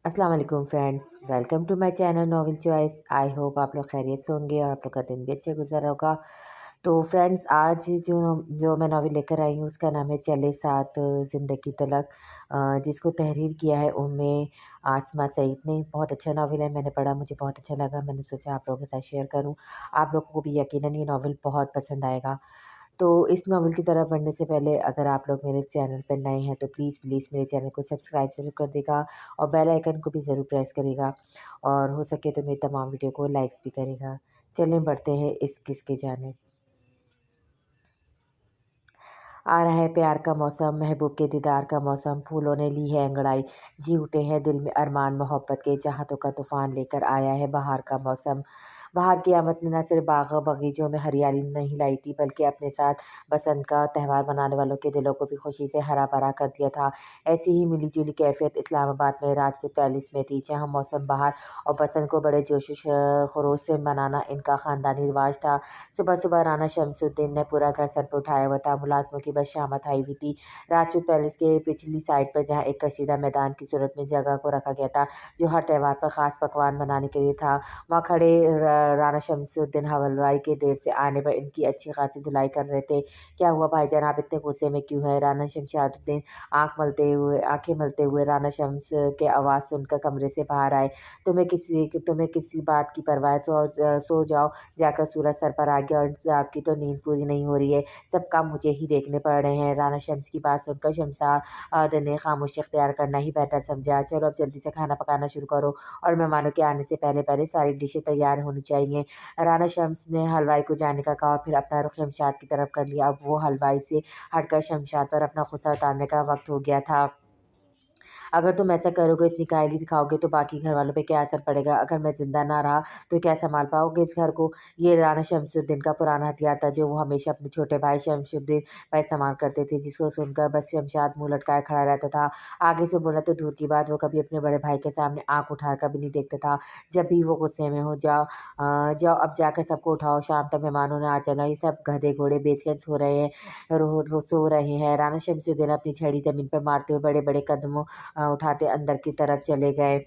अस्सलाम वालेकुम friends, welcome to my channel novel choice. I hope आप लोग खैरियत से होंगे और आप लोग का दिन भी अच्छा गुजर रहा होगा। तो फ्रेंड्स, आज जो जो मैं नॉवेल लेकर आई हूँ उसका नाम है चले साथ ज़िंदगी तलक, जिसको तहरीर किया है उम्मे आसमा सईद ने। बहुत अच्छा नॉवेल है, मैंने पढ़ा, मुझे बहुत अच्छा लगा। मैंने सोचा आप लोगों के साथ शेयर करूँ। आप लोगों को भी यकीनन ये नॉवेल बहुत पसंद आएगा। तो इस नॉवल की तरफ बढ़ने से पहले अगर आप लोग मेरे चैनल पर नए हैं तो प्लीज़ मेरे चैनल को सब्सक्राइब ज़रूर कर देगा और बेल आइकन को भी ज़रूर प्रेस करेगा और हो सके तो मेरी तमाम वीडियो को लाइक्स भी करेगा। चलें बढ़ते हैं इस किस्से जानिब। आ रहा है प्यार का मौसम, महबूब के दीदार का मौसम, फूलों ने ली है अंगड़ाई, जी उठे हैं दिल में अरमान मोहब्बत के, चाहतों का तूफ़ान लेकर आया है बहार का मौसम। बहार की आमद ने न सिर्फ बाग बगीचों में हरियाली नहीं लाई थी, बल्कि अपने साथ बसंत का त्यौहार मनाने वालों के दिलों को भी खुशी से हरा भरा कर दिया था। ऐसी ही मिली जुली कैफियत इस्लामाबाद में राजपूत पैलेस में थी, जहाँ मौसम बहार और बसंत को बड़े जोश खरोश से मनाना इनका ख़ानदानी रिवाज था। सुबह सुबह राना शमसुद्दीन ने पूरा घर सर पर उठाया हुआ था। मुलाजमों की बस शामत आई हुई थी। राजपूत पैलेस के पिछली साइड पर जहाँ एक कशीदा मैदान की सूरत में जगह को रखा गया था, जो हर त्यौहार पर ख़ास पकवान बनाने के लिए था, वहाँ खड़े राना शमसुद्दीन हलवाई के देर से आने पर इनकी अच्छी खासी धुलाई कर रहे थे। क्या हुआ भाईजान, आप इतने गुस्से में क्यों हैं? राना शमशादुद्दीन आंखें मलते हुए राना शम्स के आवाज़ सुनकर कमरे से बाहर आए। तुम्हें किसी बात की परवाह है? सो जाओ जाकर, सूरज सर पर आ गया और आपकी तो नींद पूरी नहीं हो रही है। सब काम मुझे ही देखने पड़ रहे हैं। राना शम्स की बात सुनकर शमशाद ने खामोशी इख्तियार करना ही बेहतर समझा। चलो अब जल्दी से खाना पकाना शुरू करो और मेहमानों के आने से पहले पहले सारी डिशें तैयार होनी चाहिए। राना शम्स ने हलवाई को जाने का कहा, फिर अपना रुख शमशाद की तरफ कर लिया। अब वो हलवाई से हटकर शमशाद पर अपना गुस्सा उतारने का वक्त हो गया था। अगर तुम ऐसा करोगे, इतनी कायली दिखाओगे तो बाकी घर वालों पे क्या असर पड़ेगा? अगर मैं ज़िंदा ना रहा तो क्या सँभाल पाओगे इस घर को? ये राणा शमसुद्दीन का पुराना हथियार था, जो वो हमेशा अपने छोटे भाई शमसुद्दीन का इस्तेमाल करते थे, जिसको सुनकर बस शमशाद मुँह लटकाए खड़ा रहता था। आगे से बोलना तो दूर की बात, वो कभी अपने बड़े भाई के सामने आँख उठाकर कभी नहीं देखता था। जब भी वो गुस्से में हो, जाओ अब जाकर सबको उठाओ, शाम तक मेहमानों ने आ जाना। ये सब गधे घोड़े बेच कर सो रहे हैं। राणा शमसुद्दीन अपनी छड़ी ज़मीन पर मारते हुए बड़े-बड़े कदमों उठाते अंदर की तरफ चले गए।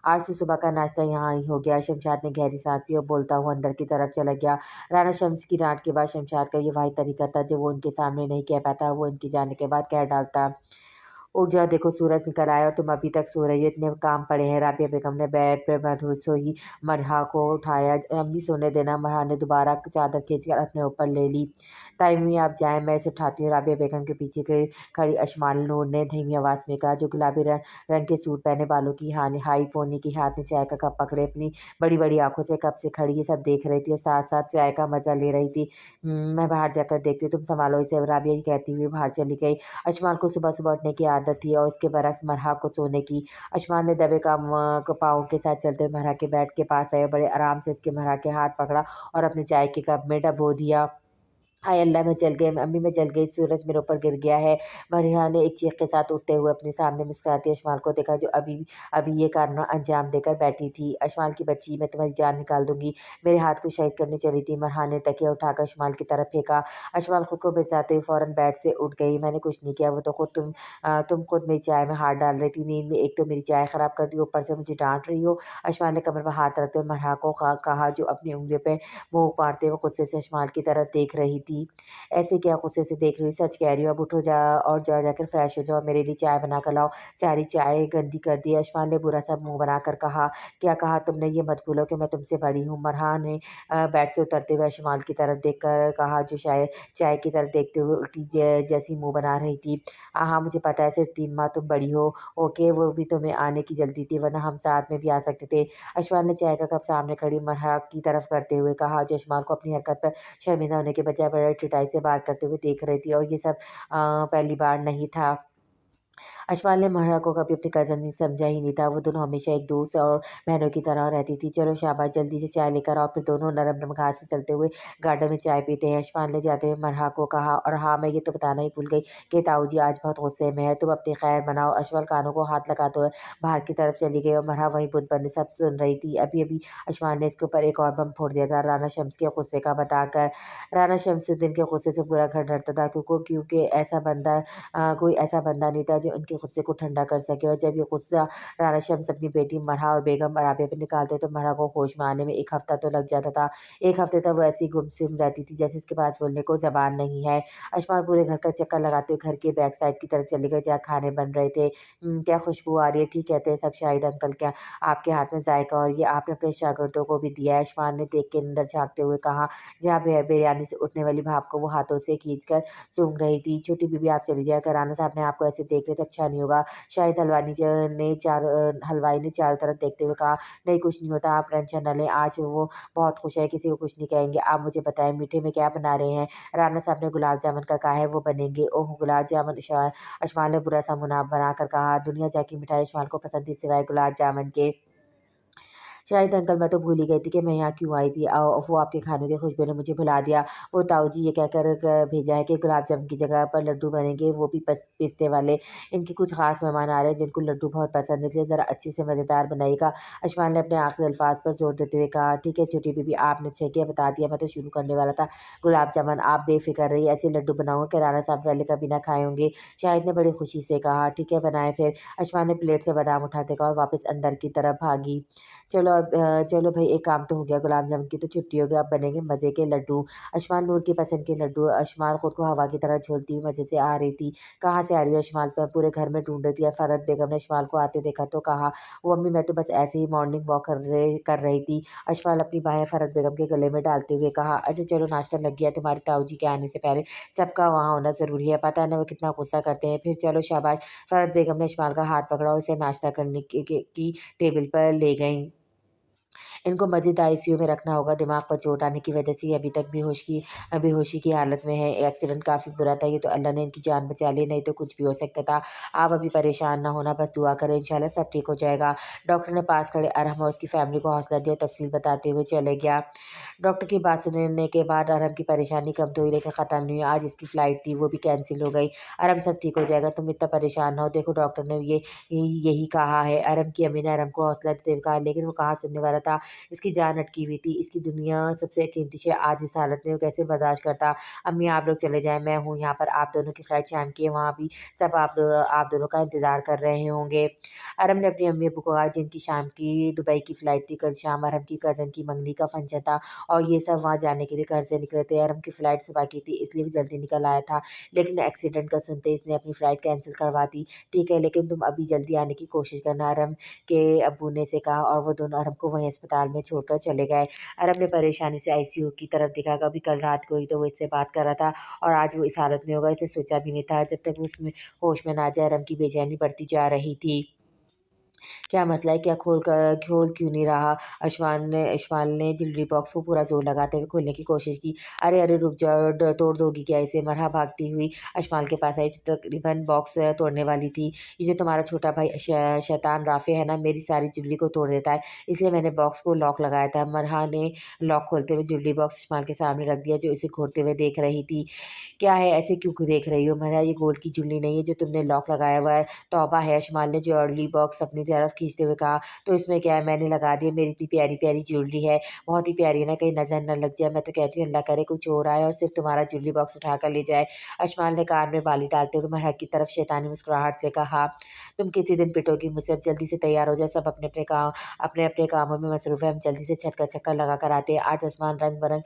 आज तो सुबह का नाश्ता यहाँ ही हो गया। शमशाद ने गहरी सांस ली और बोलता हुआ अंदर की तरफ चला गया। राणा शम्स की डांट के बाद शमशाद का ये वही तरीका था, जो वो उनके सामने नहीं कह पाता, वो इनके जाने के बाद कह डालता। उठ जाओ, देखो सूरज निकल आया और तुम अभी तक सो रही हो, इतने काम पड़े हैं। राबिया बेगम ने बेड पे मधुर सोई मरहा को उठाया। अम्मी सोने देना। मरहा ने दोबारा चादर खींचकर अपने ऊपर ले ली। ताइमी आप जाएं, मैं इसे उठाती हूँ। राबिया बेगम के पीछे खड़ी अशमाल नूर ने धीमी आवाज़ में कहा, जो गुलाबी रंग के सूट पहने बालों की हाई पोनी की हाथ में चाय का कप पकड़े अपनी बड़ी बड़ी आंखों से कब से खड़ी ये सब देख रही थी और साथ साथ चाय का मज़ा ले रही थी। मैं बाहर जाकर देखती हूँ, तुम संभालो इसे", राबिया ही कहती हुई बाहर चली गई। अशमाल को सुबह-सुबह उठने की आदत थी और उसके बरक्स मरहा को सोने की। अशमाल ने दबे पाँवों के साथ चलते हुए मरहा के बेड के पास आए और बड़े आराम से उसके मरहा के हाथ पकड़ा और अपने चाय के कप में डुबो दिया। हाय अल्लाह! मैं जल गई, अम्मी मैं जल गई, सूरज मेरे ऊपर गिर गया है। मरिया ने एक चीख के साथ उठते हुए अपने सामने मुस्कुराती अशमाल को देखा, जो अभी अभी ये कारनामा अंजाम देकर बैठी थी। "अशमाल की बच्ची, मैं तुम्हारी जान निकाल दूँगी। मेरे हाथ को शहीद करने चली थी।" मरहा ने तकिया उठाकर अशमाल की तरफ फेंका। अशमाल खुद को बचाते हुए फ़ौरन बेड से उठ गई। "मैंने कुछ नहीं किया, वो तो तुम खुद मेरी चाय में हाथ डाल रही थी। नींद में एक तो मेरी चाय ख़राब कर दी, ऊपर से मुझे डाँट रही हो।" अशमाल ने कमर में हाथ रखते हुए मरहा को कहा, जो अपनी उँगलियों पे मुँह मारते हुए गुस्से से अशमाल की तरफ देख रही थी। "ऐसे क्या गुस्से से देख रही हो? सच कह रही हो। अब उठो और जाकर फ्रेश हो जाओ, मेरे लिए चाय बना कर लाओ। सारी चाय गंदी कर दी है।" अशमाल ने बुरा-सा मुँह बनाकर कहा। "क्या कहा तुमने? ये मत भूलो कि मैं तुमसे बड़ी हूँ।" मरहा ने बेड से उतरते हुए अशमाल की तरफ देखकर कहा, जो शायद चाय की तरफ देखते हुए उल्टी जैसी मुँह बना रही थी। "हाँ, हाँ, मुझे पता है, सिर्फ 3 माह तुम बड़ी हो। ओके, वो भी तुम्हें आने की जल्दी थी, वरना हम साथ में भी आ सकते थे।" अशमाल ने चाय का कप सामने खड़ी मरहा की तरफ करते हुए कहा, जो अशमाल को अपनी हरकत पर शर्मिंदा होने के बजाय बड़े ठिठाई से बात करते हुए देख रही थी, और ये सब पहली बार नहीं था। अशमाल ने महरा को कभी अपनी कज़न समझा ही नहीं था। वो दोनों हमेशा एक दोस्त और बहनों की तरह रहती थी। "चलो शाबाश, जल्दी से चाय लेकर आओ।" फिर दोनों नरम-नरम घास पे चलते हुए गार्डन में चाय पीते हैं। अशमाल ने जाते हुए मरहा को कहा, "और हाँ, मैं ये तो बताना ही भूल गई कि ताऊ जी आज बहुत गुस्से में हैं। तुम अपनी खैर मनाओ।" अशमाल कानों को हाथ लगाते हुए बाहर की तरफ चली गई और मरहा वहीं बुत बने सब सुन रही थी। अभी-अभी अशमाल ने इसके ऊपर एक और बम फोड़ दिया था, राना शम्स के गुस्से का बताकर। राना शमसुद्दीन के गुस्से से पूरा घर डरता था, क्योंकि कोई ऐसा बंदा नहीं था जो उनके गुस्से को ठंडा कर सके। और जब ये गुस्सा राना शम्स अपनी बेटी मरहा और बेगम राबिया पे निकालते तो मरहा को होश में आने में 1 हफ्ता तो लग जाता था। 1 हफ्ते तक वो ऐसी ही गुमसुम रहती थी जैसे इसके पास बोलने को ज़बान नहीं है। अशफाक पूरे घर का चक्कर लगाते हुए घर के बैक साइड की तरफ चले गए जहाँ खाने बन रहे थे। क्या खुशबू आ रही है, ठीक कहते हैं सब शाहिद अंकल, क्या आपके हाथ में जायका और ये आपने अपने शागिर्दों को भी दिया है? अशफाक ने देख के अंदर झाँकते हुए कहा, जहाँ बिरयानी से उठने वाली भाप को वो हाथों से खींचकर सूंघ रही थी। छोटी बीबी आप चली जाइए, अगर राना साहब ने आपको ऐसे देख लिया तो अच्छा नहीं होगा। शायद हलवाई ने चारों तरफ देखते हुए कहा, नहीं कुछ नहीं होता, आप टेंशन न लें, आज वो बहुत खुश है, किसी को कुछ नहीं कहेंगे। आप मुझे बताएं मीठे में क्या बना रहे हैं? राना साहब ने गुलाब जामुन का कहा है, वो बनेंगे। ओह गुलाब जामुन, अशमाल ने बुरा सा मुनाफ बनाकर कहा, दुनिया जाए की मिठाई अशमाल को पसंद थी सिवाय गुलाब जामुन के। शायद अंकल मैं तो भूल ही गई थी कि मैं यहाँ क्यों आई थी। वो आपके खानों की खुशबू ने मुझे भुला दिया। वो ताऊ जी ये कहकर भेजा है कि गुलाब जामुन की जगह पर लड्डू बनेंगे, वो भी पिस्ते वाले। इनके कुछ खास मेहमान आ रहे हैं जिनको लड्डू बहुत पसंद है, इसलिए ज़रा अच्छे से मज़ेदार बनाइएगा। अशमान ने अपने आखिरी अल्फाज पर जोर देते हुए कहा, ठीक है छोटी बीबी, आपने अच्छा किया बता दिया, मैं तो शुरू करने वाला था। गुलाब जामुन आप बेफिक्र रहिए, ऐसे लड्डू बनाऊंगा कि राना साहब पहले कभी ना खाए होंगे। शाहिद ने बड़ी खुशी से कहा, ठीक है बनाए फिर। अशमान ने प्लेट से बादाम उठाते कहा और वापस अंदर की तरफ भागी। चलो भाई एक काम तो हो गया, गुलाब जामुन की तो छुट्टी हो गई, अब बनेंगे मज़े के लड्डू। अशमान नूर की पसंद के लड्डू। अशमान खुद को हवा की तरह झोलती हुई मज़े से आ रही थी। कहाँ से आ रही हो अशमान? पर पूरे घर में ढूंढ रही थी। फरहत बेगम ने अशमान को आते देखा तो कहा, वो अम्मी मैं तो बस ऐसे ही मॉर्निंग वॉक कर रही थी। अशमान अपनी बाहें फरहत बेगम के गले में डालते हुए कहा, अच्छा चलो नाश्ता लग गया, तुम्हारे ताऊ जी के आने से पहले सबका वहाँ होना ज़रूरी है, पता है ना वो कितना गुस्सा करते हैं। फिर चलो शाबाश। फरहत बेगम ने अशमान का हाथ पकड़ा और उसे नाश्ता करने की टेबल पर ले गई। इनको मज़ीद आईसीयू में रखना होगा, दिमाग पर चोट आने की वजह से ये अभी तक बेहोशी की हालत में है। एक्सीडेंट काफ़ी बुरा था, ये तो अल्लाह ने इनकी जान बचा ली, नहीं तो कुछ भी हो सकता था। आप अभी परेशान ना होना, बस दुआ करें इंशाल्लाह सब ठीक हो जाएगा। डॉक्टर ने पास खड़े अरहम और उसकी फैमिली को हौसला दिया और तसल्ली बताते हुए चले गया। डॉक्टर की बात सुनने के बाद अरहम की परेशानी कम तो हुई लेकिन ख़त्म नहीं हुई। आज इसकी फ़्लाइट थी वो भी कैंसिल हो गई। अरहम सब ठीक हो जाएगा, तुम इतना परेशान ना हो, देखो डॉक्टर ने यही कहा है। अरहम की अम्मी ने अरहम को हौसला देते हुए कहा, लेकिन वो कहाँ सुनने वाला था। इसकी जान अटकी हुई थी, इसकी दुनिया सबसे कीमती शे आज इस हालत में वो कैसे बर्दाश्त करता। अम्मी आप लोग चले जाएँ, मैं हूँ यहाँ पर, आप दोनों की फ़्लाइट शाम की है, वहाँ भी सब आप दोनों का इंतज़ार कर रहे होंगे। अरहम ने अपनी अम्मी-अब्बू को कहा जिनकी शाम की दुबई की फ़्लाइट थी, कल शाम अरहम की कज़न की मंगनी का फंक्शन था और ये सब वहाँ जाने के लिए घर से निकले थे। अरहम की फ़्लाइट सुबह की थी इसलिए वो जल्दी निकल आया था, लेकिन एक्सीडेंट का सुनते ही इसने अपनी फ़्लाइट कैंसल करवा दी। ठीक है, लेकिन तुम अभी जल्दी आने की कोशिश करना, अरहम के अब्बू ने से कहा और वो दोनों अरहम को वहीं अस्पताल में छोड़कर चले गए। अरहम ने परेशानी से आईसीयू की तरफ देखा, कभी कल रात को ही तो वो इससे बात कर रहा था और आज वो इस हालत में होगा इसे सोचा भी नहीं था। जब तक वो उसमें होश में ना जाए अरहम की बेचैनी बढ़ती जा रही थी। क्या मसला है? क्या खोल क्यों नहीं रहा? अशमाल ने ज्वेलरी बॉक्स को पूरा ज़ोर लगाते हुए खोलने की कोशिश की। अरे अरे रुक जाओ, तोड़ दोगी क्या इसे? मरहा भागती हुई अशमाल के पास आई तो तकरीबन बॉक्स तोड़ने वाली थी। ये जो तुम्हारा छोटा भाई शैतान राफ़े है ना, मेरी सारी ज्वेलरी को तोड़ देता है, इसलिए मैंने बॉक्स को लॉक लगाया था। मरहा ने लॉक खोलते हुए ज्वेलरी बॉक्स अशमाल के सामने रख दिया जो इसे घूरते हुए देख रही थी। क्या है, ऐसे क्यों देख रही हो? मरहा ये गोल्ड की ज्वेलरी नहीं है जो तुमने लॉक लगाया हुआ है, तौबा है। अशमाल ने ज्वेलरी बॉक्स अपनी तरफ खींचते हुए कहा, तो इसमें क्या है, मैंने लगा दिया, मेरी इतनी प्यारी प्यारी ज्वेलरी है, बहुत ही प्यारी है ना, कहीं नज़र न लग जाए। मैं तो कहती हूँ अल्लाह करे कोई चोर आए और सिर्फ तुम्हारा ज्वेलरी बॉक्स उठा कर ले जाए। अशमाल ने कान में बाली डालते हुए मरहा की तरफ शैतानी मुस्कुराहट से कहा, तुम किसी दिन पिटोगी मुझसे, अब जल्दी से तैयार हो जाए, सब अपने अपने कामों में मसरूफ़ है, हम जल्दी से छत का चक्कर लगा कर आते हैं। आज आसमान रंग बरंग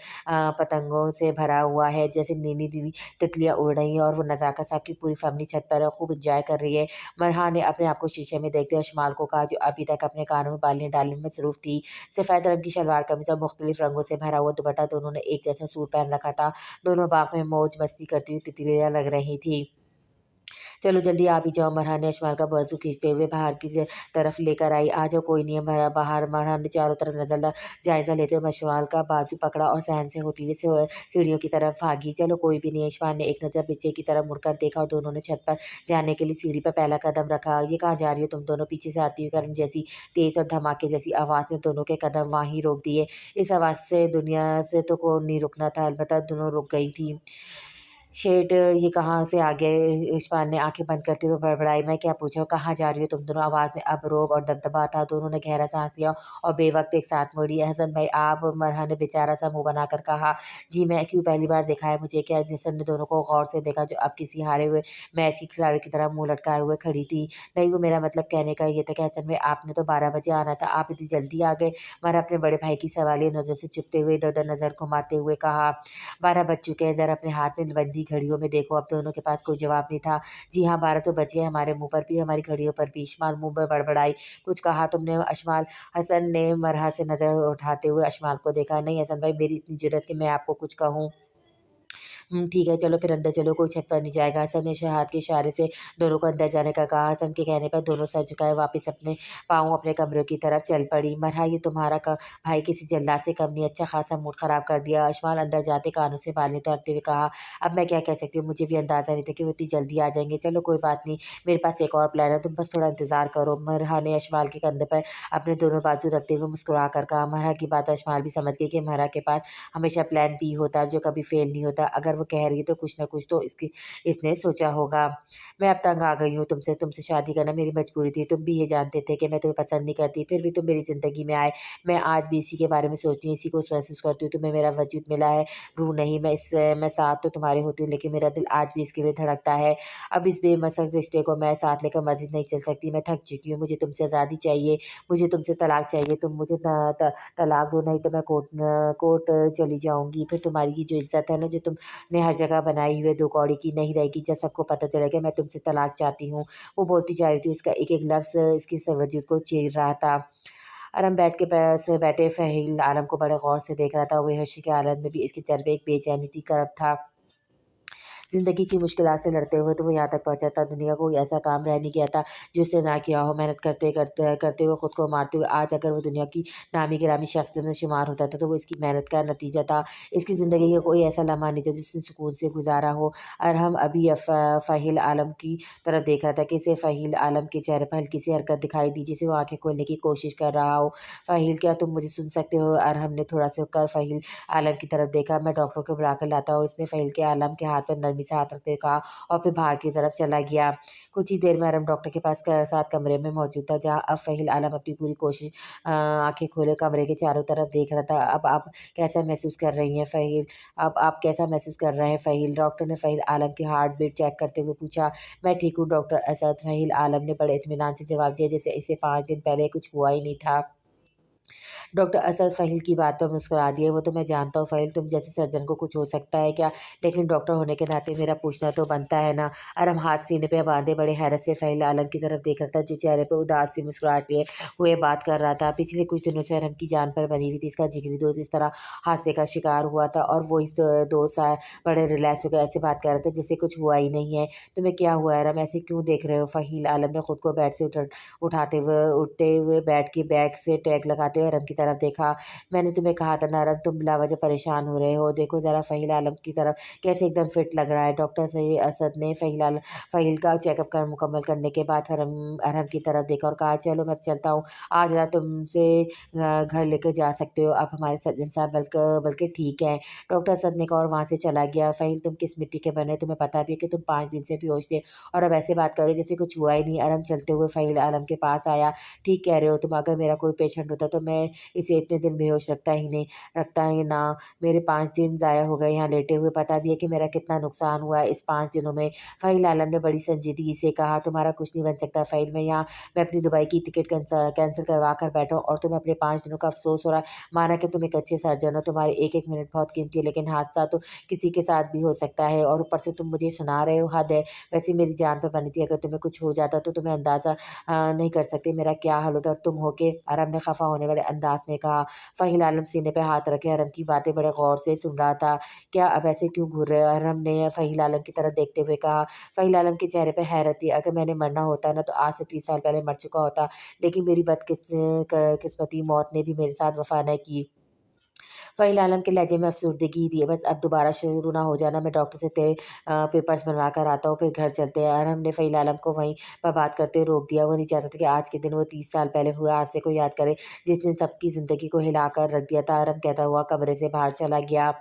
पतंगों से भरा हुआ है, जैसे नीली नीली तितलियाँ उड़ रही हैं और वो नज़ाकत साहब की पूरी फैमिली छत पर खूब एंजॉय कर रही है। मरहा ने अपने आप को शीशे में देखते हुए अशमाल को कहा जो अभी तक अपने कानों में बालियाँ डालने में मसरूफ़ थी। सफ़ेद रंग की शलवार कमीज़ और मुख्तलिफ रंगों से भरा हुआ दुपट्टा, दोनों ने एक जैसा सूट पहन रखा था। दोनों बाग में मौज मस्ती करती हुई तितलियाँ लग रही थी। चलो जल्दी आ भी जाओ, मरहा ने अशमाल का बाजू खींचते हुए बाहर की तरफ लेकर आई। आ जाओ, कोई नहीं है बाहर। मरहा ने चारों तरफ जायज़ा लेते हुए अशमाल का बाजू पकड़ा और सहन से होती हुई सीढ़ियों की तरफ भागी। चलो कोई भी नहीं है। अशमाल ने एक नज़र पीछे की तरफ मुड़कर देखा और दोनों ने छत पर जाने के लिए सीढ़ी पर पहला कदम रखा। ये कहाँ जा रही हो तुम दोनों? पीछे से आती हुई गर्म जैसी तेज़ और धमाके जैसी आवाज़ ने दोनों के कदम वहीं रोक दिए। इस आवाज़ से दुनिया से तो को नहीं रुकना था, अलबत्ता दोनों रुक गई थी। शेठ ये कहाँ से आ गए? इशफान ने आंखें बंद करते हुए बड़बड़ाई। मैं क्या पूछूं, कहाँ जा रही हो तुम दोनों? आवाज़ में अब रोब और दबदबा था। दोनों ने गहरा सांस लिया और बेवक्त एक साथ मुड़ी। हसन भाई आप? मरहा ने बेचारा सा मुंह बनाकर कहा। जी मैं क्यों, पहली बार देखा है मुझे क्या? हसन ने दोनों को गौर से देखा जो अब किसी हारे हुए मैच की खिलाड़ी की तरह मुंह लटकाए हुए खड़ी थी। नहीं वो मेरा मतलब कहने का ये था कि हसन भाई आपने तो 12 बजे आना था, आप इतनी जल्दी आ गए? मरहा अपने बड़े भाई की सवालिया नज़र से चुपते हुए इधर उधर नज़र घुमाते हुए कहा। 12 बज चुके हैं, ज़रा अपने हाथ में बंधी घड़ियों में देखो। अब दोनों के पास कोई जवाब नहीं था। जी हाँ 12 तो बज गए, हमारे मुँह पर भी हमारी घड़ियों पर भी। इशमाल मुँह में बड़बड़ाई। कुछ कहा तुमने अशमाल? हसन ने मरहा से नज़र उठाते हुए अशमाल को देखा। नहीं हसन भाई मेरी इतनी ज़रूरत कि मैं आपको कुछ कहूँ। ठीक है चलो फिर अंदर चलो, कोई छत पर नहीं जाएगा। हसन ने हाथ के इशारे से दोनों को अंदर जाने का कहा। हसन के कहने पर दोनों सर झुकाए वापस अपने पाँव अपने कमरों की तरफ चल पड़ी। मरहा ये तुम्हारा भाई किसी जल्लाद से कम नहीं, अच्छा खासा मूड खराब कर दिया। अशमाल अंदर जाते कानों से बाल उतारते हुए कहा। अब मैं क्या कह सकती हूँ, मुझे भी अंदाजा नहीं था कि वो इतनी जल्दी आ जाएंगे। चलो कोई बात नहीं, मेरे पास एक और प्लान है, तुम बस थोड़ा इंतजार करो। मरहा ने अशमाल के कंधे पर अपने दोनों बाजू रखते हुए मुस्कुरा कर कहा। मरहा की बात अशमाल भी समझ गई कि मरहा के पास हमेशा प्लान बी होता है जो कभी फेल नहीं होता। अगर वो कह रही है तो कुछ ना कुछ तो इसने सोचा होगा। मैं अब तंग आ गई हूँ तुमसे, तुमसे शादी करना मेरी मजबूरी थी। तुम भी ये जानते थे कि मैं तुम्हें पसंद नहीं करती, फिर भी तुम मेरी ज़िंदगी में आए। मैं आज भी इसी के बारे में सोचती हूँ, इसी को महसूस करती हूँ। तुम्हें मेरा वजूद मिला है, रूह नहीं। मैं साथ तो तुम्हारे होती हूँ लेकिन मेरा दिल आज भी इसके लिए धड़कता है। अब इस बेमकसद रिश्ते को मैं साथ लेकर मज़ीद नहीं चल सकती। मैं थक चुकी हूँ, मुझे तुमसे आज़ादी चाहिए, मुझे तुमसे तलाक चाहिए। तुम मुझे तलाक दो, नहीं तो मैं कोर्ट चली जाऊँगी। फिर तुम्हारी ये जो इज़्ज़त है ना जो तुमने हर जगह बनाई हुई है, 2 कौड़ी की नहीं रहेगी। जब सबको पता चलेगा मैं तुमसे तलाक चाहती हूँ। वो बोलती जा रही थी, उसका एक-एक लफ्ज़ इसके वजूद को चीर रहा था। अरम बैठ के पास बैठे फ़हील आलम को बड़े गौर से देख रहा था। बेहोशी की हालत में भी इसके चेहरे पे एक बेचैनी थी, करब था। ज़िंदगी की मुश्किलात से लड़ते हुए तो वो यहाँ तक पहुँचा था। दुनिया को कोई ऐसा काम रह नहीं गया था जो उसने ना किया हो। मेहनत करते हुए खुद को मारते हुए आज अगर वो दुनिया की नामी-गिरामी शख्सियत में शुमार होता था तो वो इसकी मेहनत का नतीजा था। इसकी ज़िंदगी का कोई ऐसा लम्हा नहीं था जिसने सुकून से गुज़ारा हो। अरहम अभी फ़हील आलम की तरफ देख रहा था कि इसे फ़हील आलम के चेहरे पर हल्की-सी हरकत दिखाई दी जिसे वो आँखें खोलने की कोशिश कर रहा हो। फ़हील क्या तुम मुझे सुन सकते हो? अरहम ने थोड़ा सा झुककर फ़हील आलम की तरफ देखा। मैं डॉक्टर को बुला कर लाता हूँ। इसने फ़हील के आलम के हाथ पर नरमी से हाथ रखते हुए कहा और फिर बाहर की तरफ चला गया। कुछ ही देर में अरहम डॉक्टर के पास साथ कमरे में मौजूद था जहाँ अब फ़हील आलम अपनी पूरी कोशिश आँखें खोले कमरे के चारों तरफ देख रहा था। अब आप कैसा महसूस कर रही हैं फ़हील? अब आप कैसा महसूस कर रहे हैं फ़हील? डॉक्टर ने फ़हील आलम की हार्ट बीट चेक करते हुए पूछा। मैं ठीक हूँ डॉक्टर असद, फ़हील आलम ने बड़े इत्मीनान से जवाब दिया जैसे इसे 5 दिन पहले कुछ हुआ ही नहीं था। डॉक्टर असद फ़हील की बात पर मुस्कुरा दिए। वो तो मैं जानता हूँ फ़हील, तुम जैसे सर्जन को कुछ हो सकता है क्या? लेकिन डॉक्टर होने के नाते मेरा पूछना तो बनता है ना। अरहम हाथ सीने पे बांधे बड़े हैरत से फ़हील आलम की तरफ देख रहा था जो चेहरे पे उदास सी मुस्कुराहट लिए हुए बात कर रहा था। पिछले कुछ दिनों से अरहम की जान पर बनी हुई थी। इसका जिगरी दोस्त इस तरह हादसे का शिकार हुआ था और वो इस दोस्त बड़े रिलैक्स होकर ऐसे बात कर रहे थे जैसे कुछ हुआ ही नहीं है। तुम्हें क्या हुआ है अरहम, ऐसे क्यों देख रहे हो? फ़हील आलम ने खुद को बेड से उठते हुए बेड की बैग से टैग लगाते हुए अरहम की तरफ देखा। मैंने तुम्हें कहा था ना अरहम, तुम बिलावजह परेशान हो रहे हो। देखो ज़रा फ़हील आलम की तरफ कैसे एकदम फिट लग रहा है। डॉक्टर सही असद ने फ़हील का चेकअप मुकम्मल करने के बाद अरहम अरहम की तरफ देखा और कहा चलो मैं अब चलता हूँ। आज रात तुमसे घर लेकर जा सकते हो। अब हमारे सज्जन साहब बल्कि ठीक है। डॉक्टर असद ने कहा और वहाँ से चला गया। फ़हील तुम किस मिट्टी के बने हो? तुम्हें पता भी है कि तुम 5 दिन से बेहोश थे और अब ऐसे बात कर रहे हो जैसे कुछ हुआ ही नहीं। अरहम चलते हुए फ़हील आलम के पास आया। ठीक कह रहे हो तुम, अगर मेरा कोई पेशेंट होता तो मैं इसे इतने दिन बेहोश रखता ही ना। मेरे 5 दिन ज़ाया हो गए यहाँ लेटे हुए। पता भी है कि मेरा कितना नुकसान हुआ है इस 5 दिनों में। फ़हील आलम ने बड़ी संजीदगी से कहा तुम्हारा कुछ नहीं बन सकता फ़हील, मैं अपनी दुबई की टिकट कैंसल करवा कर बैठा हूँ और तुम्हें अपने 5 दिनों का अफ़सोस हो रहा है। माना कि तुम एक अच्छे सर्जन हो, तुम्हारे एक-एक मिनट बहुत कीमती है, लेकिन हादसा तो किसी के साथ भी हो सकता है और ऊपर से तुम मुझे सुना रहे हो, हद है। वैसे मेरी जान पे बनी थी, अगर तुम्हें कुछ हो जाता तो तुम्हें अंदाज़ा नहीं कर सकते मेरा क्या हाल होता। और तुम हो के अरहम ने खफ़ा होने वाले अंदाज में कहा। फ़हील आलम सीने पे हाथ रखे अरहम की बातें बड़े गौर से सुन रहा था। क्या अब ऐसे क्यों घूर रहे हो? अरहम ने फ़हील आलम की तरफ देखते हुए कहा। फ़हील आलम के चेहरे पे हैरत थी। अगर मैंने मरना होता ना तो आज से 30 साल पहले मर चुका होता, लेकिन मेरी किस्मती मौत ने भी मेरे साथ वफ़ा न की। फ़हील आलम के लहजे में अफ़सुर्दगी थी। बस अब दोबारा शुरू ना हो जाना, मैं डॉक्टर से तेरे पेपर्स बनवा कर आता हूँ, फिर घर चलते हैं। अरहम ने फ़हील आलम को वहीं पर बात करते हुए रोक दिया। वो नहीं चाहता था कि आज के दिन वो 30 साल पहले हुए हादसे को याद करे, जिसने सबकी ज़िंदगी को हिला कर रख दिया था। अरहम कहता हुआ कमरे से बाहर चला गया।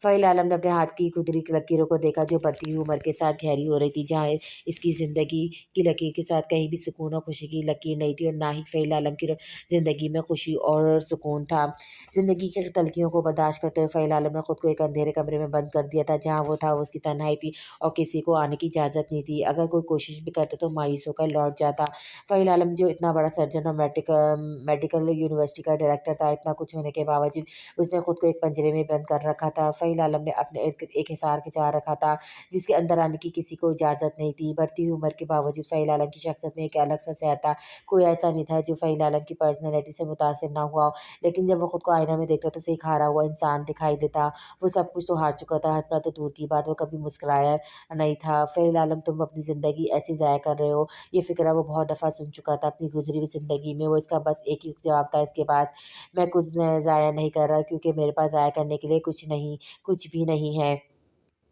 फ़हील आलम ने अपने हाथ की खुरदरी की लकीरों को देखा जो बढ़ती हुई उम्र के साथ गहरी हो रही थी। जहाँ इसकी ज़िंदगी की लकीर के साथ कहीं भी सुकून और खुशी की लकीर नहीं थी और ना ही फ़हील आलम की ज़िंदगी में खुशी और सुकून था। ज़िंदगी की तल्ख़ियों को बर्दाश्त करते हुए फ़हील आलम ने खुद को एक अंधेरे कमरे में बंद कर दिया था। जहाँ वो था वो उसकी तन्हाई थी और किसी को आने की इजाज़त नहीं थी। अगर कोई कोशिश भी करता तो मायूस होकर लौट जाता। फ़हील आलम जो इतना बड़ा सर्जन और मेडिकल यूनिवर्सिटी का डायरेक्टर था, इतना कुछ होने के बावजूद उसने खुद को एक पिंजरे में बंद कर रखा था। फ़हील आलम ने अपने इर्द-गिर्द एक हिसार खिंचा रखा था, जिसके अंदर आने की किसी को इजाज़त नहीं थी। बढ़ती हुई उम्र के बावजूद फ़हील आलम की शख्सियत में एक अलग-सा सहर था। कोई ऐसा नहीं था जो फ़हील आलम की पर्सनैलिटी से मुतासिर ना हुआ हो, लेकिन जब वो खुद को आईना में देखता तो उसे एक हारा हुआ इंसान दिखाई देता। वो सब कुछ तो हार चुका था, हँसना तो दूर की बात, वो कभी मुस्कुराया नहीं था। फ़हील आलम, तुम अपनी ज़िंदगी ऐसे ज़ाया कर रहे हो, ये फ़िक्रा वो बहुत दफ़ा सुन चुका था अपनी गुज़री हुई ज़िंदगी में। वो इसका बस एक ही जवाब था इसके पास, मैं कुछ ज़ाया नहीं कर रहा क्योंकि मेरे पास ज़ाया करने के लिए कुछ भी नहीं है।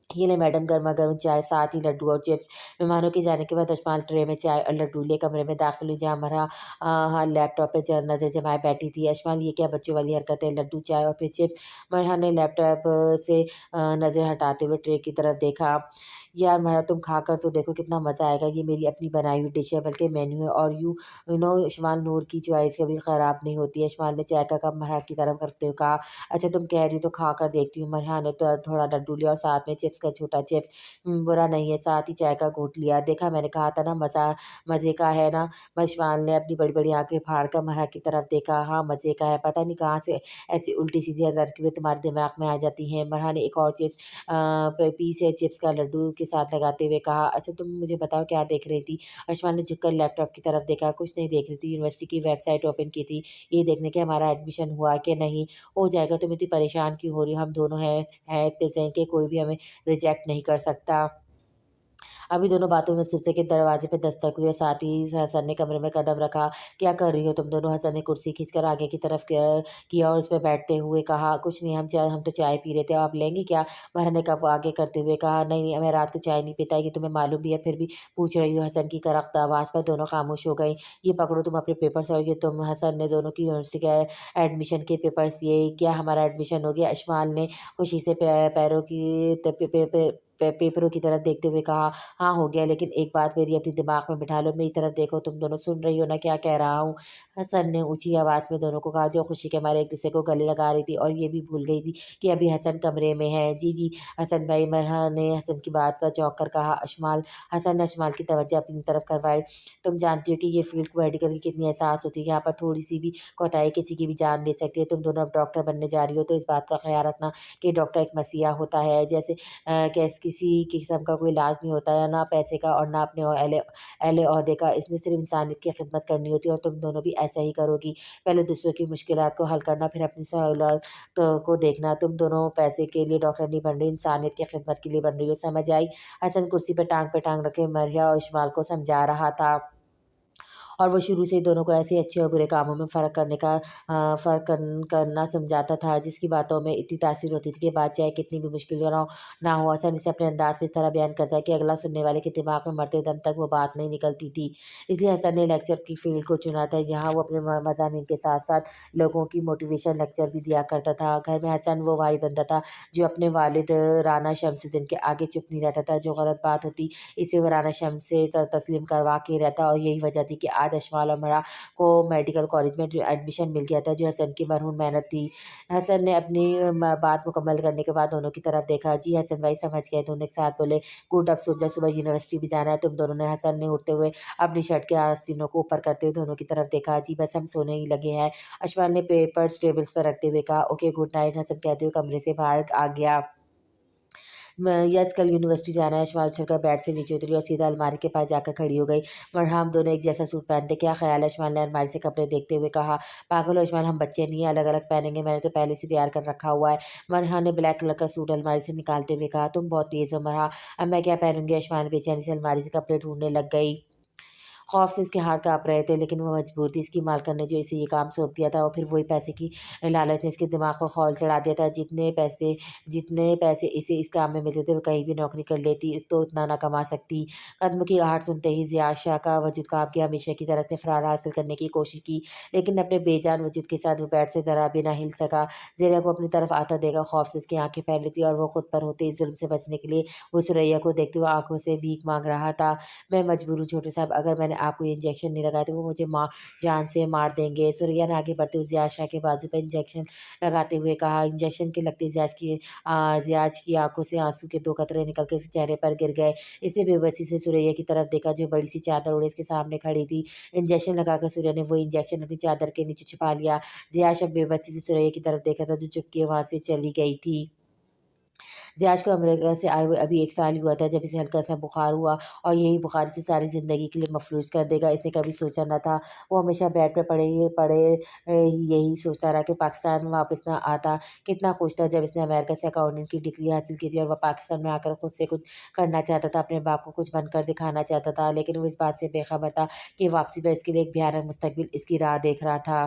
ये ले मैडम, गरमा-गरम चाय, साथ ही लड्डू और चिप्स। मेहमानों के जाने के बाद अजमान ट्रे में चाय और लड्डू लिए कमरे में दाखिल हुई, जहाँ मरहा हाँ लैपटॉप पे नज़र जमाए बैठी थी। अजमान, ये क्या बच्चों वाली हरकतें, लड्डू, चाय और फिर चिप्स। मरहा ने लैपटॉप से नज़र हटाते हुए ट्रे की तरफ देखा। यार मरहा, तुम खाकर तो देखो कितना मज़ा आएगा, ये मेरी अपनी बनाई हुई डिश है, बल्कि मेन्यू है और यू नो शमाल, नूर की चॉइस कभी ख़राब नहीं होती है। शमाल ने चाय का कप मरहा की तरफ करते हुए कहा, अच्छा तुम कह रही हो तो खा कर देखती हूँ। मरहा ने तो थोड़ा लड्डू लिया और साथ में चिप्स का छोटा चिप्स। बुरा नहीं है, साथ ही चाय का घूँट लिया। देखा, मैंने कहा था ना मज़े का है ना। शमाल ने अपनी बड़ी-बड़ी आँखें फाड़ कर मरहा की तरफ देखा। हाँ, मज़े का है, पता नहीं कहाँ से ऐसी उल्टी-सीधी तरकीबें तुम्हारे दिमाग में आ जाती हैं। मरहा ने एक और चिप्स पीस है चिप्स का लड्डू के साथ लगाते हुए कहा, अच्छा तुम मुझे बताओ क्या देख रही थी? अशमान ने झुककर लैपटॉप की तरफ देखा, कुछ नहीं देख रही थी, यूनिवर्सिटी की वेबसाइट ओपन की थी, ये देखने कि हमारा एडमिशन हुआ कि नहीं। हो जाएगा, तुम इतनी परेशान क्यों हो रही हो? हम दोनों हैं इतने सही कि कोई भी हमें रिजेक्ट नहीं कर सकता। अभी दोनों बातों में सिरते के दरवाजे पे दस्तक हुई और साथ ही हसन ने कमरे में कदम रखा। क्या कर रही हो तुम दोनों? हसन ने कुर्सी खींचकर आगे की तरफ किया और उस पे बैठते हुए कहा, कुछ नहीं, हम तो चाय पी रहे थे, आप लेंगे क्या? महरा ने कप आगे करते हुए कहा, नहीं नहीं, मैं रात को चाय नहीं पीता, ये तुम्हें मालूम भी है, फिर भी पूछ रही हो। हसन की करख्त आवाज़ पर दोनों खामोश हो गए। ये पकड़ो तुम अपने पेपर्स, और ये तुम। हसन ने दोनों की यूनिवर्सिटी के एडमिशन के पेपर्स दिए। क्या हमारा एडमिशन हो गया? अशमाल ने खुशी से पैरों की पेपरों की तरफ देखते हुए कहा, हाँ हो गया, लेकिन एक बात मेरी अपने दिमाग में बिठा लो, मेरी तरफ देखो, तुम दोनों सुन रही हो ना क्या कह रहा हूँ? हसन ने ऊँची आवाज़ में दोनों को कहा, जो खुशी के मारे एक-दूसरे को गले लगा रही थी और ये भी भूल गई थी कि अभी हसन कमरे में है। जी, जी, हसन भाई। मरहा ने हसन की बात पर चौंक कर कहा, अशमाल। हसन ने अशमाल की तवज्जो अपनी तरफ करवाई, तुम जानती हो कि ये फ़ील्ड मेडिकल की कितनी एहसास होती है, यहाँ पर थोड़ी-सी भी कोताही किसी की भी जान ले सकती है। तुम दोनों अब डॉक्टर बनने जा रही हो, तो इस बात का ख़्याल रखना कि डॉक्टर एक मसीहा होता है, जैसे कैस किसी किस्म का कोई इलाज नहीं होता है, ना पैसे का और ना अपने अहले-ओहदे का। इसमें सिर्फ़ इंसानियत की खिदमत करनी होती है और तुम दोनों भी ऐसा ही करोगी। पहले दूसरों की मुश्किलात को हल करना, फिर अपनी सहूलत को देखना। तुम दोनों पैसे के लिए डॉक्टर नहीं बन रही, इंसानियत की खिदमत के लिए बन रही हो, समझ आई? हसन कुर्सी पे टाँग रखे मरिया और इस्माइल को समझा रहा था। और वो शुरू से ही दोनों को ऐसे अच्छे और बुरे कामों में फ़र्क करना समझाता था, जिसकी बातों में इतनी तासीर होती थी कि बात चाहे कितनी भी मुश्किल क्यों ना हो, हसन इसे अपने अंदाज़ में इस तरह बयान करता है कि अगला सुनने वाले के दिमाग में मरते दम तक वो बात नहीं निकलती थी। इसलिए हसन ने लेक्चर की फ़ील्ड को चुना था, जहाँ वो अपने मज़ामीन के साथ-साथ लोगों की मोटिवेशन लेक्चर भी दिया करता था। घर में हसन वो भाई बनता था, जो अपने वालिद राना शमसुद्दीन के आगे चुप नहीं रहता था। जो गलत बात होती, इसे वो राना शम्स से तस्लीम करवा के रहता, और यही वजह थी कि आज अशमाल और मरा को मेडिकल कॉलेज में एडमिशन मिल गया था, जो हसन की मरहूम मेहनत थी। हसन ने अपनी बात मुकम्मल करने के बाद दोनों की तरफ देखा। जी हसन भाई, समझ गए। दोनों एक साथ बोले, गुड, अब सो जा, सुबह यूनिवर्सिटी भी जाना है। तुम दोनों ने, हसन ने उठते हुए अपनी शर्ट के आस्तीनों को ऊपर करते हुए दोनों की तरफ देखा। जी बस, हम सोने ही लगे हैं। अशमाल ने पेपर्स टेबल्स पर रखते हुए कहा, ओके गुड नाइट। हसन कहते हुए कमरे से बाहर आ गया। यस, कल यूनिवर्सिटी जाना है। शमाल उछलकर बेड से नीचे उतरी और सीधा अलमारी के पास जाकर खड़ी हो गई। मरहा, हम दोनों एक जैसा सूट पहनते, क्या ख्याल है? शमाल ने अलमारी से कपड़े देखते हुए कहा। पागल हो शमाल, हम बच्चे नहीं हैं, अलग-अलग पहनेंगे, मैंने तो पहले से तैयार कर रखा हुआ है। मरहा ने ब्लैक कलर का सूट अलमारी से निकालते हुए कहा, तुम बहुत तेज़ हो मरहा, अब मैं क्या पहनूंगी? शमाल बेचैनी से अलमारी से कपड़े ढूँढने लग गई। खौफ से इसके हाथ काँप रहे थे, लेकिन वो मजबूर थी। इसकी मालकिन ने जो इसे ये काम सौंप दिया था और फिर वही पैसे की लालच ने इसके दिमाग को खौल चढ़ा दिया था। जितने पैसे इसे इस काम में मिलते थे, वो कहीं भी नौकरी कर लेती तो उतना ना कमा सकती। कदम की आहट सुनते ही ज़ियाद शाह का वजूद काँप गया। हमेशा की तरह से फ़रार हासिल करने की कोशिश की, लेकिन अपने बेजान वजूद के साथ वो बेड से ज़रा भी ना हिल सका। ज़रिया को अपनी तरफ आता देखा, खौफ से इसकी आँखें फैल रही थी और वो खुद पर होते इस ज़ुल्म से बचने के लिए वो सुरैया को देखते हुए आँखों से भीख माँग रहा था। "मैं मजबूर हूँ छोटे साहब, अगर मैंने आपको ये इंजेक्शन नहीं लगाया तो वो मुझे जान से मार देंगे।" सुरैया ने आगे बढ़ते हुए ज़ियाद शाह के बाजू पे इंजेक्शन लगाते हुए कहा। इंजेक्शन के लगते ज़ियाद की आँखों से आँसू के 2 कतरे निकल के उसके चेहरे पर गिर गए। इसने बेबसी से सुरैया की तरफ देखा, जो बड़ी-सी चादर ओढ़े इसके सामने खड़ी थी। इंजेक्शन लगाकर सूर्या ने वो इंजेक्शन अपनी चादर के नीचे छुपा लिया। ज़ियाद शब बेबसी से सुरैया की तरफ देखा था, जो चुप के वहाँ से चली गई थी। ज़ियाज को अमेरिका से आए हुए अभी 1 साल ही हुआ था जब इसे हल्का-सा बुखार हुआ और यही बुखार इसे सारी ज़िंदगी के लिए मफ़लूज कर देगा। इसने कभी सोचा न था। वो हमेशा बेड पे पड़े यही सोचता रहा कि पाकिस्तान वापस ना आता। कितना खुश था जब इसने अमेरिका से अकाउंटेंट की डिग्री हासिल की थी और वह पाकिस्तान में आकर खुद से कुछ करना चाहता था, अपने बाप को कुछ बनकर दिखाना चाहता था। लेकिन वो इस बात से बेखबर था कि वापसी पर इसके लिए एक भयानक मुस्तकबिल इसकी राह देख रहा था।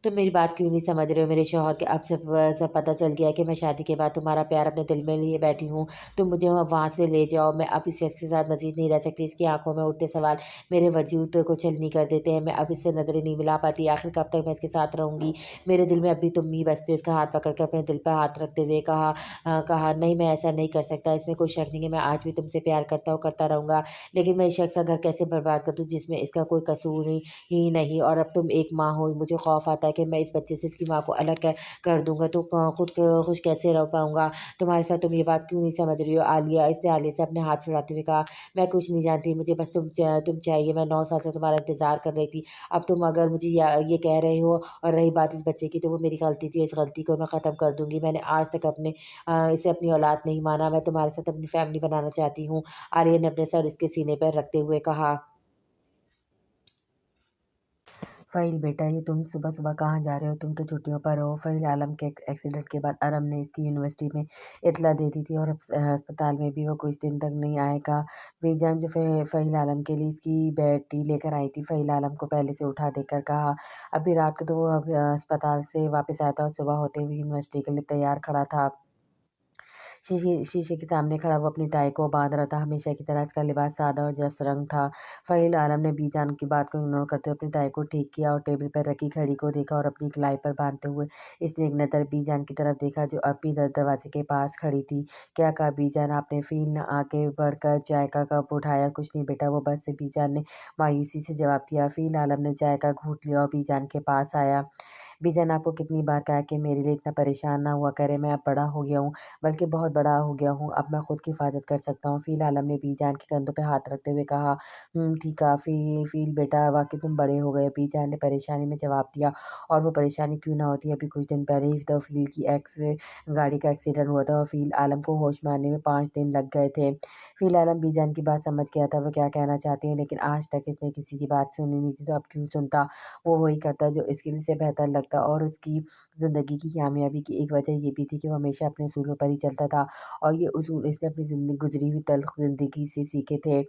तुम मेरी बात क्यों नहीं समझ रहे हो? मेरे शौहर के अब सब पता चल गया कि मैं शादी के बाद तुम्हारा प्यार अपने दिल में लिए बैठी हूँ। तुम मुझे वहाँ से ले जाओ। मैं अब इस शख्स के साथ मज़ीद नहीं रह सकती। इसकी आँखों में उठते सवाल मेरे वजूद को छलनी कर देते हैं। मैं अब इससे नज़रें नहीं मिला पाती। आखिर कब तक मैं इसके साथ रहूँगी? मेरे दिल में अब भी तुम ही बसते हो। इसका हाथ पकड़ कर अपने दिल पर हाथ रखते हुए कहा, नहीं, मैं ऐसा नहीं कर सकता। इसमें कोई शक नहीं है, मैं आज भी तुमसे प्यार करता हूँ, करता रहूँगा। लेकिन मैं इस शख्स का घर कैसे बर्बाद कर दूँ जिसमें इसका कोई कसूर ही नहीं, और अब तुम एक माँ हो। मुझे खौफ आता है कि मैं इस बच्चे से इसकी माँ को अलग कर दूँगा तो खुद खुश कैसे रह पाऊँगा। तुम्हारे साथ तुम ये बात क्यों नहीं समझ रही हो आलिया? इसने आलिया से अपने हाथ छुड़ाते हुए कहा, मैं कुछ नहीं जानती, मुझे बस तुम चाहिए। मैं 9 साल से तुम्हारा इंतज़ार कर रही थी। अब तुम अगर मुझे ये कह रहे हो, और रही बात इस बच्चे की, तो वो मेरी गलती थी। इस गलती को मैं ख़त्म कर दूँगी। मैंने आज तक इसे अपनी औलाद नहीं माना। मैं तुम्हारे साथ अपनी फैमिली बनाना चाहती हूँ। आलिया ने अपने सर इसके सीने पर रखते हुए कहा। फ़हील बेटा, ये तुम सुबह-सुबह कहाँ जा रहे हो? तुम तो छुट्टियों पर हो। फ़हील आलम के एक्सीडेंट के बाद अरम ने इसकी यूनिवर्सिटी में इत्तला दे दी थी और अब अस्पताल में भी वो कुछ दिन तक नहीं आएगा। बीजान जो फ़हील आलम के लिए इसकी बेटी लेकर आई थी, फ़हील आलम को पहले से उठा देकर कहा। अभी रात को तो वो अस्पताल से वापस आया था और सुबह होते हुए यूनिवर्सिटी के लिए तैयार खड़ा था। शीशे के सामने खड़ा वो अपनी टाई को बाँध रहा था। हमेशा की तरह इसका लिबास सादा और जस रंग था। फ़हील आलम ने बीजान की बात को इग्नोर करते हुए अपनी टाई को ठीक किया और टेबल पर रखी घड़ी को देखा और अपनी कलाई पर बाँधते हुए इसने एक नज़र बीजान की तरफ देखा, जो अब भी दरवाजे के पास खड़ी थी। क्या कहा बीजान? आपने? फ़ील ने आगे बढ़कर चाय का कप उठाया। कुछ नहीं बेटा, वो बस, बीजान ने मायूसी से जवाब दिया। फ़ील आलम ने चाय का घूँट लिया और बीजान के पास आया। बीजान, आपको कितनी बार कहा कि मेरे लिए इतना परेशान ना हुआ करें। मैं अब बड़ा हो गया हूँ, बल्कि बहुत बड़ा हो गया हूँ। अब मैं खुद की हिफाज़त कर सकता हूँ। फ़ील आलम ने बीजान के कंधों पे हाथ रखते हुए कहा, ठीक है फ़ील बेटा, वाक़ई तुम बड़े हो गए। बीजान ने परेशानी में जवाब दिया, और वो परेशानी क्यों ना होती। अभी कुछ दिन पहले ही तो फ़ील की गाड़ी का एक्सीडेंट हुआ था और फ़ील आलम को होश में आने में 5 दिन लग गए थे। फ़ील आलम बीजान की बात समझ गया था, वो क्या कहना चाहती हैं, लेकिन आज तक इसने किसी की बात सुनी नहीं थी, तो अब क्यों सुनता। वो वही करता जो इसके लिए से बेहतर लगता, और उसकी ज़िंदगी की कामयाबी की एक वजह ये भी थी कि वो हमेशा अपने असूलों पर ही चलता था, और ये उसूल इसने अपनी गुज़री हुई तल्ख़ ज़िंदगी से सीखे थे।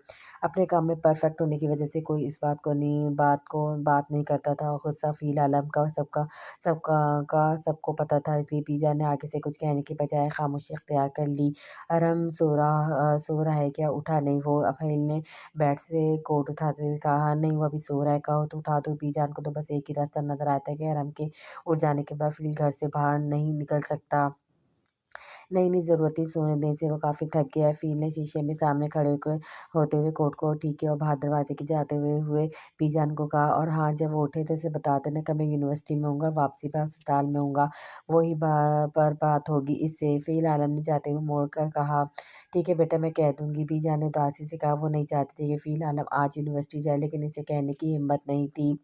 अपने काम में परफ़ेक्ट होने की वजह से कोई इस बात नहीं करता था, और गुस्सा फ़ील आलम का सबका सबको पता था, इसलिए पीजा ने आगे से कुछ कहने की बजाय खामोशी इख्तियार कर ली। अरम सो रहा है क्या? उठा नहीं वो? फ़हील ने बेड से कोट उठाते हुए कहा, नहीं, वो अभी सो रहा है। कहो तो उठा दो। बीजान को तो बस एक ही रास्ता नज़र आता है कि अरम के उठ जाने के बाद फ़ील घर से बाहर नहीं निकल सकता। नहीं, ज़रूरत नहीं, सोने देने से वो काफ़ी थक गया है। फ़ील ने शीशे में सामने खड़े होकर होते हुए कोट को ठीक किया और बाहर दरवाजे के जाते हुए बीजान को कहा, और हाँ, जब वो उठे तो उसे बता देना कि मैं यूनिवर्सिटी में हूँगा, वापसी पे अस्पताल में हूँगा। वही पर बात होगी इससे। फ़ील आलम ने जाते हुए मोड़ कर कहा, ठीक है बेटा, मैं कह दूँगी। बीजान ने उदासी से कहा। वो नहीं चाहती थी कि फ़ील आलम आज यूनिवर्सिटी जाए, लेकिन इसे कहने की हिम्मत नहीं थी।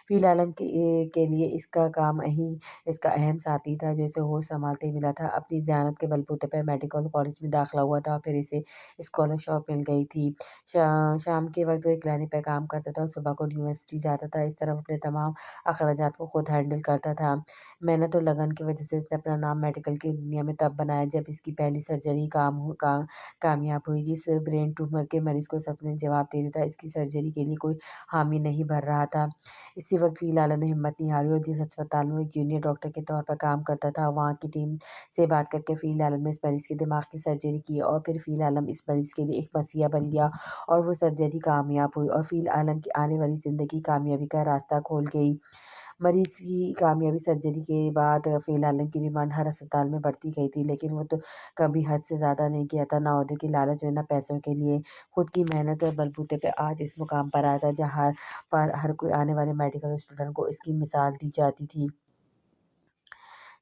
फ़िलहाल के लिए इसका अहम साथी था जो इसे होश संभालते ही मिला था। अपनी ज़हानत के बलबूते पर मेडिकल कॉलेज में दाखिला हुआ था, फिर इसे स्कॉलरशिप मिल गई थी। शाम के वक़्त वो एक क्लिनिक पे काम करता था और सुबह को यूनिवर्सिटी जाता था। इस तरह वो अपने तमाम अखराजात को खुद हैंडल करता था। मेहनत और लगन की वजह से इसने अपना नाम मेडिकल की दुनिया में तब बनाया जब इसकी पहली सर्जरी कामयाब हुई। जिस ब्रेन ट्यूमर के मरीज़ को सपने जवाब दे देता, इसकी सर्जरी के लिए कोई हामी नहीं भर रहा था। इसी वक़्त फ़ील आलम ने हिम्मत नहीं हारी और जिस अस्पताल में वो एक जूनियर डॉक्टर के तौर पर काम करता था, वहाँ की टीम से बात करके फ़ील आलम ने इस मरीज़ के दिमाग की सर्जरी की और फिर फ़ील आलम इस मरीज़ के लिए एक मसीहा बन गया और वो सर्जरी कामयाब हुई और फ़ील आलम की आने वाली ज़िंदगी कामयाबी का रास्ता खोल गई। मरीज़ की कामयाबी सर्जरी के बाद फ़ील आलम की डिमांड हर अस्पताल में बढ़ती गई थी, लेकिन वो तो कभी हद से ज़्यादा नहीं किया था, ना ओहदे की लालच में, ना पैसों के लिए। खुद की मेहनत और बलबूते पे आज इस मुकाम पर आया था, जहाँ पर हर कोई आने वाले मेडिकल स्टूडेंट को इसकी मिसाल दी जाती थी।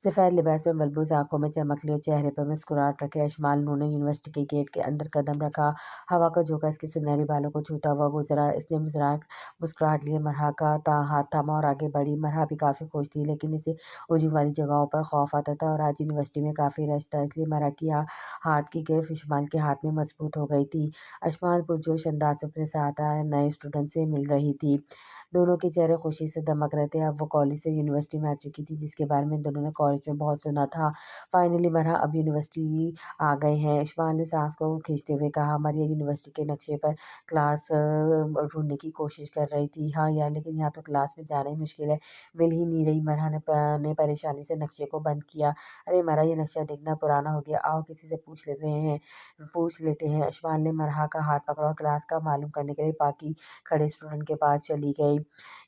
सफ़ेद लिबास में मलबूस आँखों में चमक ली और चेहरे पर मुस्कुराहट रखे अशमाल नूर ने यूनिवर्सिटी के गेट के अंदर कदम रखा। हवा का झोंका इसके सुनहरे बालों को छूता हुआ गुजरा। इसने मुस्कुराहट लिए मरहा का हाथ थामा और आगे बढ़ी। मरहा भी काफ़ी खुश थी, लेकिन इसे हुजूम वाली जगहों पर खौफ आता था और आज यूनिवर्सिटी में काफ़ी रश था, इसलिए मरहा की हाथ की गिरफ्त अशमाल के हाथ में मजबूत हो गई थी। अशमाल पुरजोश अंदाज में अपने साथ आए नए स्टूडेंट से मिल रही थी। दोनों के चेहरे खुशी से दमक रहे थे। अब वो कॉलेज से यूनिवर्सिटी में आ चुकी थी, जिसके बारे में दोनों ने कॉलेज में बहुत सुना था। फाइनली मरहा अब यूनिवर्सिटी आ गए हैं। इस्माइल ने सांस को खींचते हुए कहा, मरिया यूनिवर्सिटी के नक्शे पर क्लास ढूंढने की कोशिश कर रही थी। हाँ यार, लेकिन यहाँ तो क्लास में जाना ही मुश्किल है, मिल ही नहीं रही। मरहा ने परेशानी से नक्शे को बंद किया। अरे मरहा, ये नक्शा देखना पुराना हो गया, आओ किसी से पूछ लेते हैं। इस्माइल ने मरहा का हाथ पकड़ा और क्लास का मालूम करने के लिए बाकी खड़े स्टूडेंट के पास चली गई।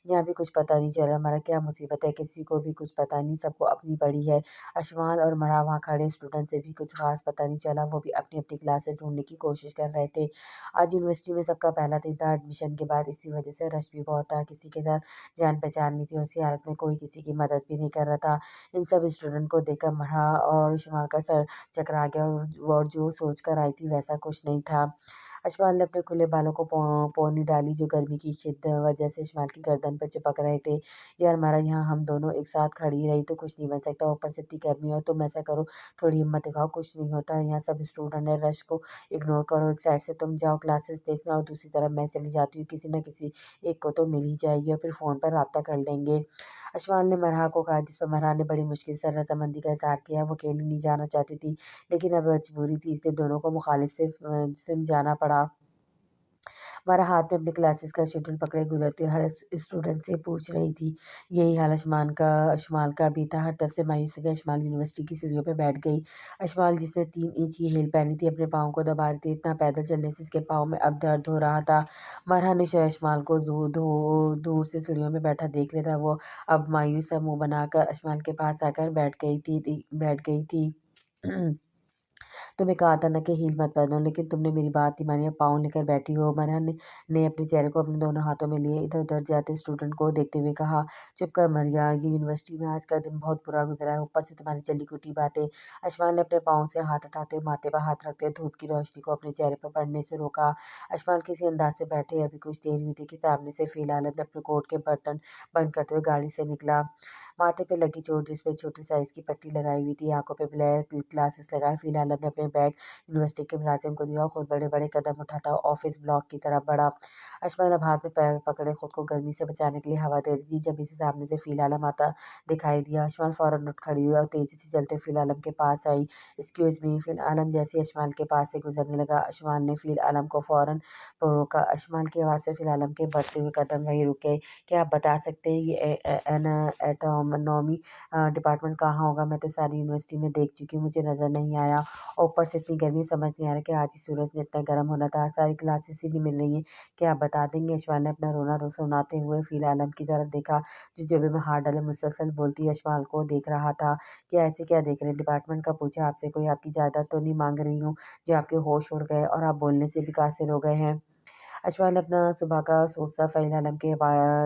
यहाँ भी कुछ पता नहीं चल रहा, हमारा क्या मुसीबत है, किसी को भी कुछ पता नहीं, सबको अपनी पड़ी है। अशमाल और मरा वहाँ खड़े स्टूडेंट से भी कुछ खास पता नहीं चला, वो भी अपनी-अपनी क्लासेस ढूँढने की कोशिश कर रहे थे। आज यूनिवर्सिटी में सबका पहला दिन था एडमिशन के बाद, इसी वजह से रश भी बहुत था, किसी के साथ जान-पहचान नहीं थी और ऐसी हालत में कोई किसी की मदद भी नहीं कर रहा था। इन सब स्टूडेंट को देखकर मरा और शमाल का सर चकरा गया और जो सोच कर आई थी वैसा कुछ नहीं था। अशमाल ने अपने खुले बालों को पोनी डाली जो गर्मी की शिद्दत वजह से अशमाल की गर्दन पर चिपक रहे थे। यार मारा, यहाँ हम दोनों एक साथ खड़ी रही तो कुछ नहीं बन सकता, ऊपर से इतनी गर्मी और तुम ऐसा करो, थोड़ी हिम्मत दिखाओ, कुछ नहीं होता। यहाँ सब स्टूडेंट है, रश को इग्नोर करो, एक साइड से तुम जाओ क्लासेस देखना और दूसरी तरफ मैं चली जाती हूँ, किसी न किसी एक को तो मिल ही जाएगी और फिर फ़ोन पर राब्ता कर लेंगे। अशमाल ने मरहा को कहा, जिस पर मरहा ने बड़ी मुश्किल से रजामंदी का इज़हार किया। वो अकेली नहीं जाना चाहती थी, लेकिन अब मजबूरी थी, इसलिए दोनों को मुखालिफ सिम जाना पड़ा। हमारा हाथ में अपनी क्लासेस का शेड्यूल पकड़े गुजरती हर स्टूडेंट से पूछ रही थी। यही हाल अशमाल का भी था। हर तरफ से मायूस होकर अशमाल यूनिवर्सिटी की सीढ़ियों पे बैठ गई। अशमाल, जिसने 3 इंच की हील पहनी थी, अपने पाँव को दबा रही थी। इतना पैदल चलने से इसके पाँव में अब दर्द हो रहा था। मरहा ने अशमाल को दूर दूर दूर से सीढ़ियों में बैठा देख लिया था। वो अब मायूस सा मुँह बनाकर अशमाल के पास आकर बैठ गई थी। तुम्हें कहा था ना कि हील मत पहनो, लेकिन तुमने मेरी बात नहीं मानी, अब पाँव लेकर बैठी हो। मरहन ने अपने चेहरे को अपने दोनों हाथों में लिए इधर-उधर जाते स्टूडेंट को देखते हुए कहा, चुप कर मरिया, ये यूनिवर्सिटी में आज का दिन बहुत बुरा गुजरा है, ऊपर से तुम्हारी जली-कुटी बातें। अशमाल ने अपने पाँव से हाथ हटाते हुए माथे पर हाथ रखते धूप की रोशनी को अपने चेहरे पर पड़ने से रोका। अशमाल किसी अंदाज से बैठे अभी कुछ देर हुई थी कि सामने से फ़िल आलम ने अपने कोट के बटन बंद करते हुए गाड़ी से निकला। माथे पे लगी चोट जिस पे छोटी साइज़ की पट्टी लगाई हुई थी, आँखों पे ब्लैक ग्लासेस लगाए, फ़िल आलम ने अपने बैग यूनिवर्सिटी के मुलाजिम को दिया और खुद बड़े-बड़े कदम उठाता हुआ ऑफिस ब्लॉक की तरफ बढ़ा। अशमाल अब हाथ में पैर पकड़े खुद को गर्मी से बचाने के लिए हवा दे रही थी जब इसे सामने से फ़िल आलम आता दिखाई दिया। अशमाल फ़ौरन उठ खड़ी हुई और तेज़ी से चलते हुए फ़िल आलम के पास आई। Excuse me. फ़िल आलम जैसे ही अशमाल के पास से गुजरने लगा, अशमाल ने फ़िल आलम को फ़ौरन रोका। अशमाल की आवाज़ से फ़िल आलम के बढ़ते हुए कदम वहीं रुक गए। क्या आप बता सकते हैं ये एटोनॉमी डिपार्टमेंट कहाँ होगा? मैं तो सारी यूनिवर्सिटी में देख चुकी हूँ, मुझे नज़र नहीं आया। और ऊपर से इतनी गर्मी, समझ नहीं आ रहा कि आज ही सूरज ने इतना गर्म होना था, सारी क्लासेस ही नहीं मिल रही हैं, क्या आप बता देंगे? अशमाल ने अपना रोना सुनाते हुए फ़िल आलम की तरफ देखा, जो जेब में हाथ डाले मुसलसल बोलती अशमाल को देख रहा था। क्या ऐसे क्या देख रहे हैं? डिपार्टमेंट का पूछा, आपसे कोई आपकी जायदाद तो नहीं मांग रही हूँ जो आपके होश उड़ गए और आप बोलने से भी कासिर हो गए हैं। अशफाक ने अपना सुबह का सोचा फ़हील आलम के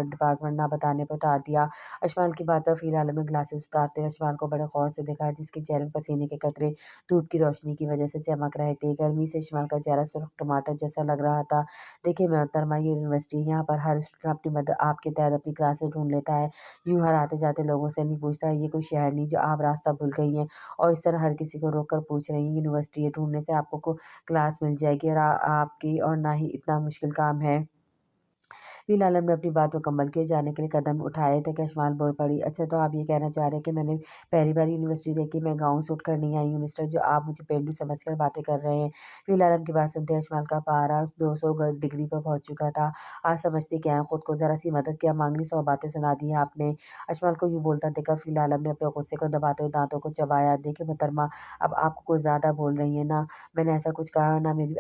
डिपार्टमेंट ना बताने पर उतार दिया। अशफाक की बात पर फ़हील आलम ने ग्लासेस उतारते हुए अशफाक को बड़े गौर से देखा, जिसके चेहरे में पसीने के कतरे धूप की रोशनी की वजह से चमक रहे थे। गर्मी से अशफाक का चेहरा सुर्ख टमाटर जैसा लग रहा था। देखिए मोहतरमा, ये यूनिवर्सिटी है, यहाँ पर हर स्टूडेंट अपनी मदद आपके तहत अपनी क्लासेस ढूँढ लेता है। यूँ हर आते-जाते लोगों से नहीं पूछता। ये कोई शहर नहीं जो आप रास्ता भूल गई हैं और इस तरह हर किसी को रोक कर पूछ रही हैं। यूनिवर्सिटी है, ढूँढने से आपको को क्लास मिल जाएगी और आपकी और ना ही इतना मुश्किल काम है। फ़िल आलम ने अपनी बात मुकम्मल की और जाने के लिए कदम उठाए थे कि अशमाल बोल पड़ी, "अच्छा, तो आप ये कहना चाह रहे हैं कि मैंने पहली बार यूनिवर्सिटी देखी, मैं गाँव से उठकर नहीं आई हूँ मिस्टर, जो आप मुझे पेंडू समझकर बातें कर रहे हैं।" फ़िल आलम की बात सुनते ही अशमाल का पारा 200 डिग्री पर पहुँच चुका था। "आज समझती क्या हैं खुद को? ज़रा-सी मदद क्या माँग ली, 100 बातें सुना दी हैं आपने।" अशमाल को यूँ बोलता देखकर फ़िल आलम ने अपने गुस्से को दबाते हुए दाँतों को चबाया। "देखिए मोहतरमा, अब आप कुछ ज़्यादा बोल रही हैं ना, मैंने ऐसा कुछ कहा ना, मेरी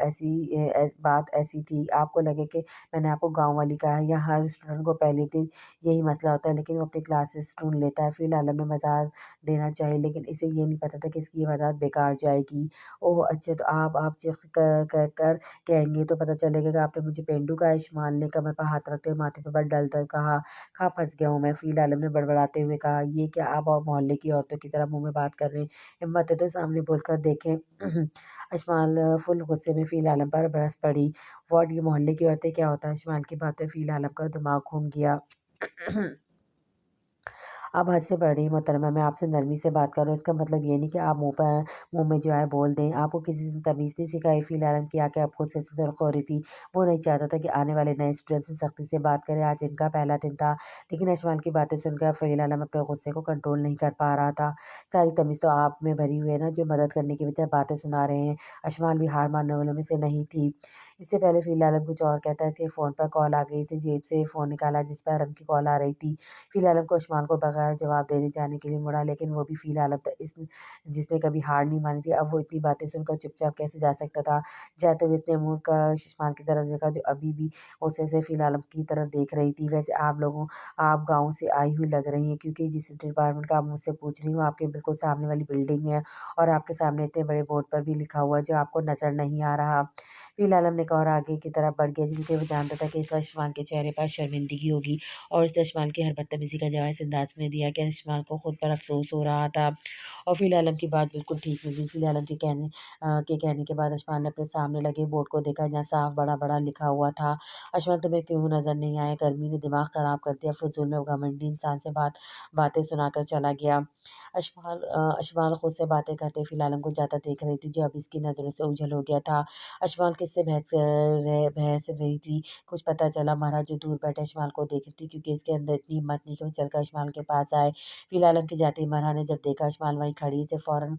बात ऐसी थी। आपको लगे कि मैंने आपको गाँव वाली कहा है, या हर स्टूडेंट को पहले दिन यही मसला होता है, लेकिन वो अपनी क्लासेस ढूँढ लेता है। फ़िल आलम ने मज़ाक देना चाहिए, लेकिन इसे ये नहीं पता था कि इसकी ये वज़ाहत बेकार जाएगी। ओह! अच्छा, तो आप चिज़ कर कर कहेंगे तो पता चलेगा कि आपने मुझे पेंडू कहा है। इस्माइल ने कमर पर हाथ रखते हुए माथे पर डालते हुए कहा, "खा फँस गया हूँ मैं।" फ़िल आलम ने बड़बड़ाते हुए कहा, "ये क्या आप और मोहल्ले की औरतों की तरह मुँह में बात कर रहे हैं? हिम्मत है तो सामने बोलकर देखें।" इस्माइल फुल गुस्से में फ़िल आलम पर बरस पड़ी। व्हाट, ये मोहल्ले की औरतें क्या होता है? इस्माइल की बातों फ़िल आलम का दिमाग घूम गया। आप हद से बढ़ रही हैं मोहतरमा, मैं आपसे नरमी से बात कर रहा हूँ, इसका मतलब ये नहीं कि आप मुँह में जो है बोल दें। आपको किसी से तमीज़ नहीं सिखाई। फ़िल आलम की आँखें अब खुद से सुर्ख़ हो रही थी। वो नहीं चाहता था कि आने वाले नए स्टूडेंट से सख्ती से बात करें। आज इनका पहला दिन था, लेकिन अशमाल की बातें सुनकर फ़हील आलम अपने गुस्से को कंट्रोल नहीं कर पा रहा था। सारी तमीज़ तो आप में भरी हुई है ना, जो मदद करने की बजाय बातें सुना रहे हैं। अशमाल भी हार मानने वालों में से नहीं थी। इससे पहले फ़ील आलम कुछ और कहता है, इसके फ़ोन पर कॉल आ गई। इसने जेब से फ़ोन निकाला जिस पर अरम की कॉल आ रही थी। फ़ील आलम को अशमाल को बगैर जवाब देने जाने के लिए मुड़ा, लेकिन वो भी फ़ील आलम था इस जिसने कभी हार नहीं मानी थी। अब वो इतनी बातें सुनकर चुपचाप कैसे जा सकता था? जाते हुए इसने मुड़ कर अशमाल की तरफ देखा, जो अभी भी गुस्से से फ़ील आलम की तरफ देख रही थी। वैसे आप गाँव से आई हुई लग रही हैं, क्योंकि जिस डिपार्टमेंट का आप मुझसे पूछ रही हो, आपके बिल्कुल सामने वाली बिल्डिंग में है और आपके सामने इतने बड़े बोर्ड पर भी लिखा हुआ है, जो आपको नज़र नहीं आ रहा। फ़िल आलम ने कहा और आगे की तरफ बढ़ गया, क्योंकि वो जानता था कि इस वक़्त अशमाल के चेहरे पर शर्मिंदगी होगी, और उसने अशमाल की हर बदतमीज़ी का जवाब इस अंदाज़ में दिया कि अशमाल को खुद पर अफ़सोस हो रहा था। और फ़िल आलम की बात बिल्कुल ठीक निकली। फ़िल आलम के कहने के बाद अशमाल ने अपने सामने लगे बोर्ड को देखा, जहाँ साफ बड़ा-बड़ा लिखा हुआ था, "अशमाल, तुम्हें क्यों नज़र नहीं आया? गर्मी ने दिमाग ख़राब कर दिया।" फ़िज़ूल में वो घमंडी इंसान से बातें सुनाकर चला गया। अशमाल खुद से बातें करते फ़िल आलम को जाता देख रही थी, जो अब इसकी नज़रों से ओझल हो गया था। अशमाल किससे बहस रही थी, कुछ पता चला। महाराज जो दूर बैठे अशमाल को देख रही थी, क्योंकि इसके अंदर इतनी हिम्मत नहीं कि वो चलकर अशमाल के पास आए। फ़िल आलम के जाते ही मरहा ने जब देखा अशमाल वहीं खड़ी है, इसे फ़ौरन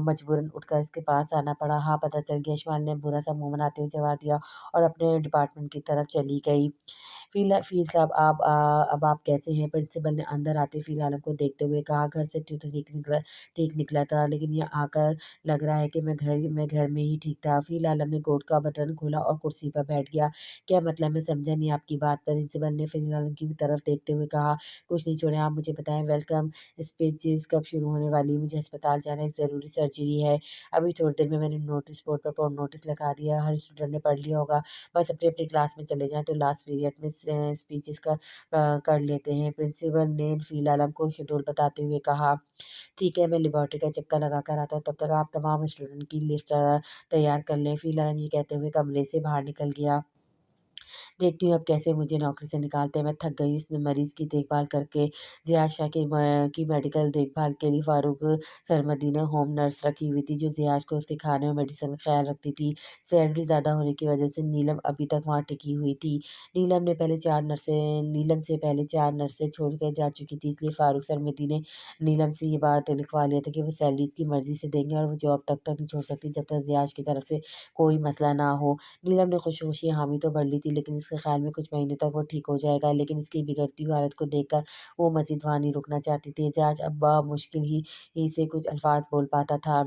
मजबूरन उठकर इसके पास आना पड़ा। हाँ, पता चल गया, अशमाल ने बुरा-सा मुँह बनाते हुए जवाब दिया और अपने डिपार्टमेंट की तरफ चली गई। फ़ील साहब, अब आप कैसे हैं? प्रिंसिपल ने अंदर आते फ़ील आलम को देखते हुए कहा, घर से तो ठीक निकला था, लेकिन यहाँ आकर लग रहा है कि मैं घर में ही ठीक था। फ़ील आलम ने कोट का बटन खोला और कुर्सी पर बैठ गया। क्या मतलब? मैं समझा नहीं आपकी बात। प्रिंसिपल ने फ़ील आलम की तरफ देखते हुए कहा, कुछ नहीं, छोड़ें, आप मुझे बताएँ, वेलकम स्पीचेज़ कब शुरू होने वाली है? मुझे अस्पताल जाना है, एक ज़रूरी सर्जरी है। अभी थोड़ी देर में मैंने नोटिस बोर्ड पर नोटिस लगा दिया, हर स्टूडेंट ने पढ़ लिया होगा। बस अपनी-अपनी क्लास में चले जाएँ, तो लास्ट पीरियड में स्पीचेज़ कर लेते हैं। प्रिंसिपल ने फ़ील आलम को शेड्यूल बताते हुए कहा, "ठीक है, मैं लेबॉर्टरी का चक्कर लगा कर आता हूँ, तब तक आप तमाम स्टूडेंट की लिस्ट तैयार कर लें।" फ़ील आलम ये कहते हुए कमरे से बाहर निकल गया। देखती हूँ अब कैसे मुझे नौकरी से निकालते हैं, मैं थक गई हूँ इस मरीज़ की देखभाल करके। ज़ियाद शाह की मेडिकल देखभाल के लिए फ़ारूक सरमदी ने होम नर्स रखी हुई थी, जो ज़ियाद को उसके खाने और मेडिसिन का ख़्याल रखती थी। सैलरी ज़्यादा होने की वजह से नीलम अभी तक वहाँ टिकी हुई थी। नीलम से पहले 4 नर्सें छोड़ कर जा चुकी थी, इसलिए फ़ारूक सरमदी ने नीलम से ये बात लिखवा लिया था कि वो सैलरी उसकी मर्ज़ी से देंगे, और वो जॉब तब तक नहीं छोड़ सकती जब तक ज़ियाद की तरफ से कोई मसला ना हो। नीलम ने खुशी-खुशी हामी तो भर ली थी, लेकिन इसके ख़्याल में कुछ महीनों तक वो ठीक हो जाएगा, लेकिन इसकी बिगड़ती हुई हालत को देखकर वो मज़ीद वहाँ नहीं रुकना चाहती थी। ज़ियाद अब मुश्किल ही से कुछ अल्फ़ाज़ बोल पाता था।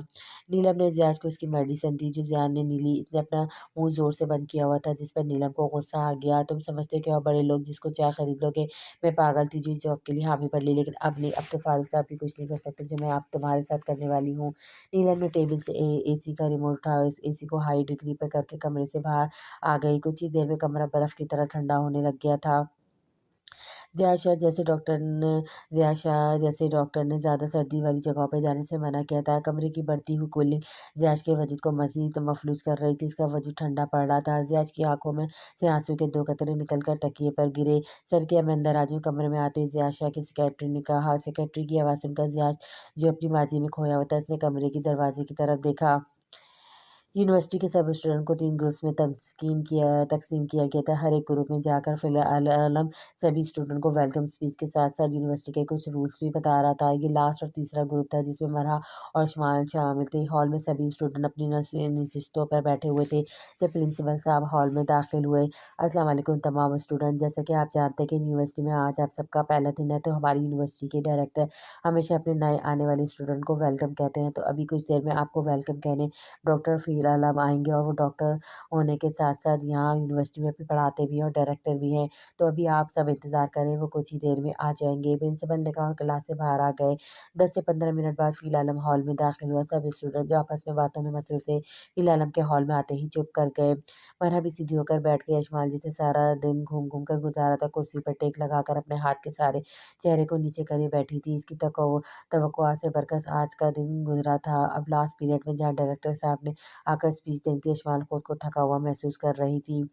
नीलम ने ज़ियाद को उसकी मेडिसिन दी, जो ज़ियाद ने ली। इसने अपना मुँह ज़ोर से बंद किया हुआ था, जिस पर नीलम को गुस्सा आ गया। "तुम समझते हो क्या हो बड़े लोग, जिसको चाहे खरीद लोगे? मैं पागल थी जो इस जॉब के लिए हामी भर ली, लेकिन अब नहीं, अब तो फ़ारूक साहब भी कुछ नहीं कर सकते, जो मैं अब तुम्हारे साथ करने वाली हूँ।" नीलम ने टेबल से एसी का रिमोट उठाया, इस एसी को हाई डिग्री पे करके कमरे से बाहर आ गई। कुछ ही देर में कमरा पारा बर्फ़ की तरह ठंडा होने लग गया था। ज़िया शाह जैसे डॉक्टर ने ज़्यादा सर्दी वाली जगहों पे जाने से मना किया था। कमरे की बढ़ती हुई कूलिंग ज़ियाश के वजद को मज़ीद मफ़लूज कर रही थी। इसका वजूद ठंडा पड़ रहा था। ज़ियाश की आँखों में से आँसू के 2 कतरे निकलकर तकिए पर गिरे। "सर, क्या मैं अंदर आ जाऊँ?" कमरे में आते ही ज़िया की सेक्रेटरी ने कहा। सेक्रेटरी की आवाज़ सुनकर ज़ियाश, जो अपनी माज़ी में खोया हुआ था, उसने कमरे की दरवाज़े की तरफ देखा। यूनिवर्सिटी के सब स्टूडेंट को 3 ग्रुप्स में तक़सीम किया गया था। हर एक ग्रुप में जाकर फ़िलहाल सभी स्टूडेंट को वेलकम स्पीच के साथ-साथ यूनिवर्सिटी के कुछ रूल्स भी बता रहा था। ये लास्ट और तीसरा ग्रुप था जिसमें मरहा और इस्माइल शामिल थे। हॉल में सभी स्टूडेंट अपनी नशिस्तों पर बैठे हुए थे जब प्रिंसिपल साहब हॉल में दाखिल हुए। अस्सलाम वालेकुम तमाम स्टूडेंट। जैसा कि आप जानते हैं कि यूनिवर्सिटी में आज आप सबका पहला दिन है, तो हमारी यूनिवर्सिटी के डायरेक्टर हमेशा अपने नए आने वाले स्टूडेंट को वेलकम कहते हैं। तो अभी कुछ देर में आपको वेलकम कहने डॉक्टर फ़ील आलम आएँगे और वो डॉक्टर होने के साथ-साथ यहाँ यूनिवर्सिटी में भी पढ़ाते भी हैं और डायरेक्टर भी हैं। तो अभी आप सब इंतज़ार करें, वो कुछ ही देर में आ जाएँगे। प्रिंसिपल ने कहा और क्लास से बाहर आ गए। 10 से 15 मिनट बाद फ़ील आलम हॉल में दाखिल हुआ। सब स्टूडेंट जो आपस में बातों में मसरूफ़ थे, फ़ील आलम के हॉल में आते ही चुप कर गए। मरहा भी सीधी होकर बैठ गई। अशमाल जिसे सारा दिन घूम-घूम कर गुज़ारा था, कुर्सी पर टेक लगाकर अपने हाथ के सहारे चेहरे को नीचे करे बैठी थी। इसकी तवक्कुआत से बरअक्स आज का दिन गुज़रा था। अब लास्ट पीरियड में जहाँ डायरेक्टर साहब ने आकर स्पीच देती थी, इस्माइल खुद को थका हुआ महसूस कर रही थी।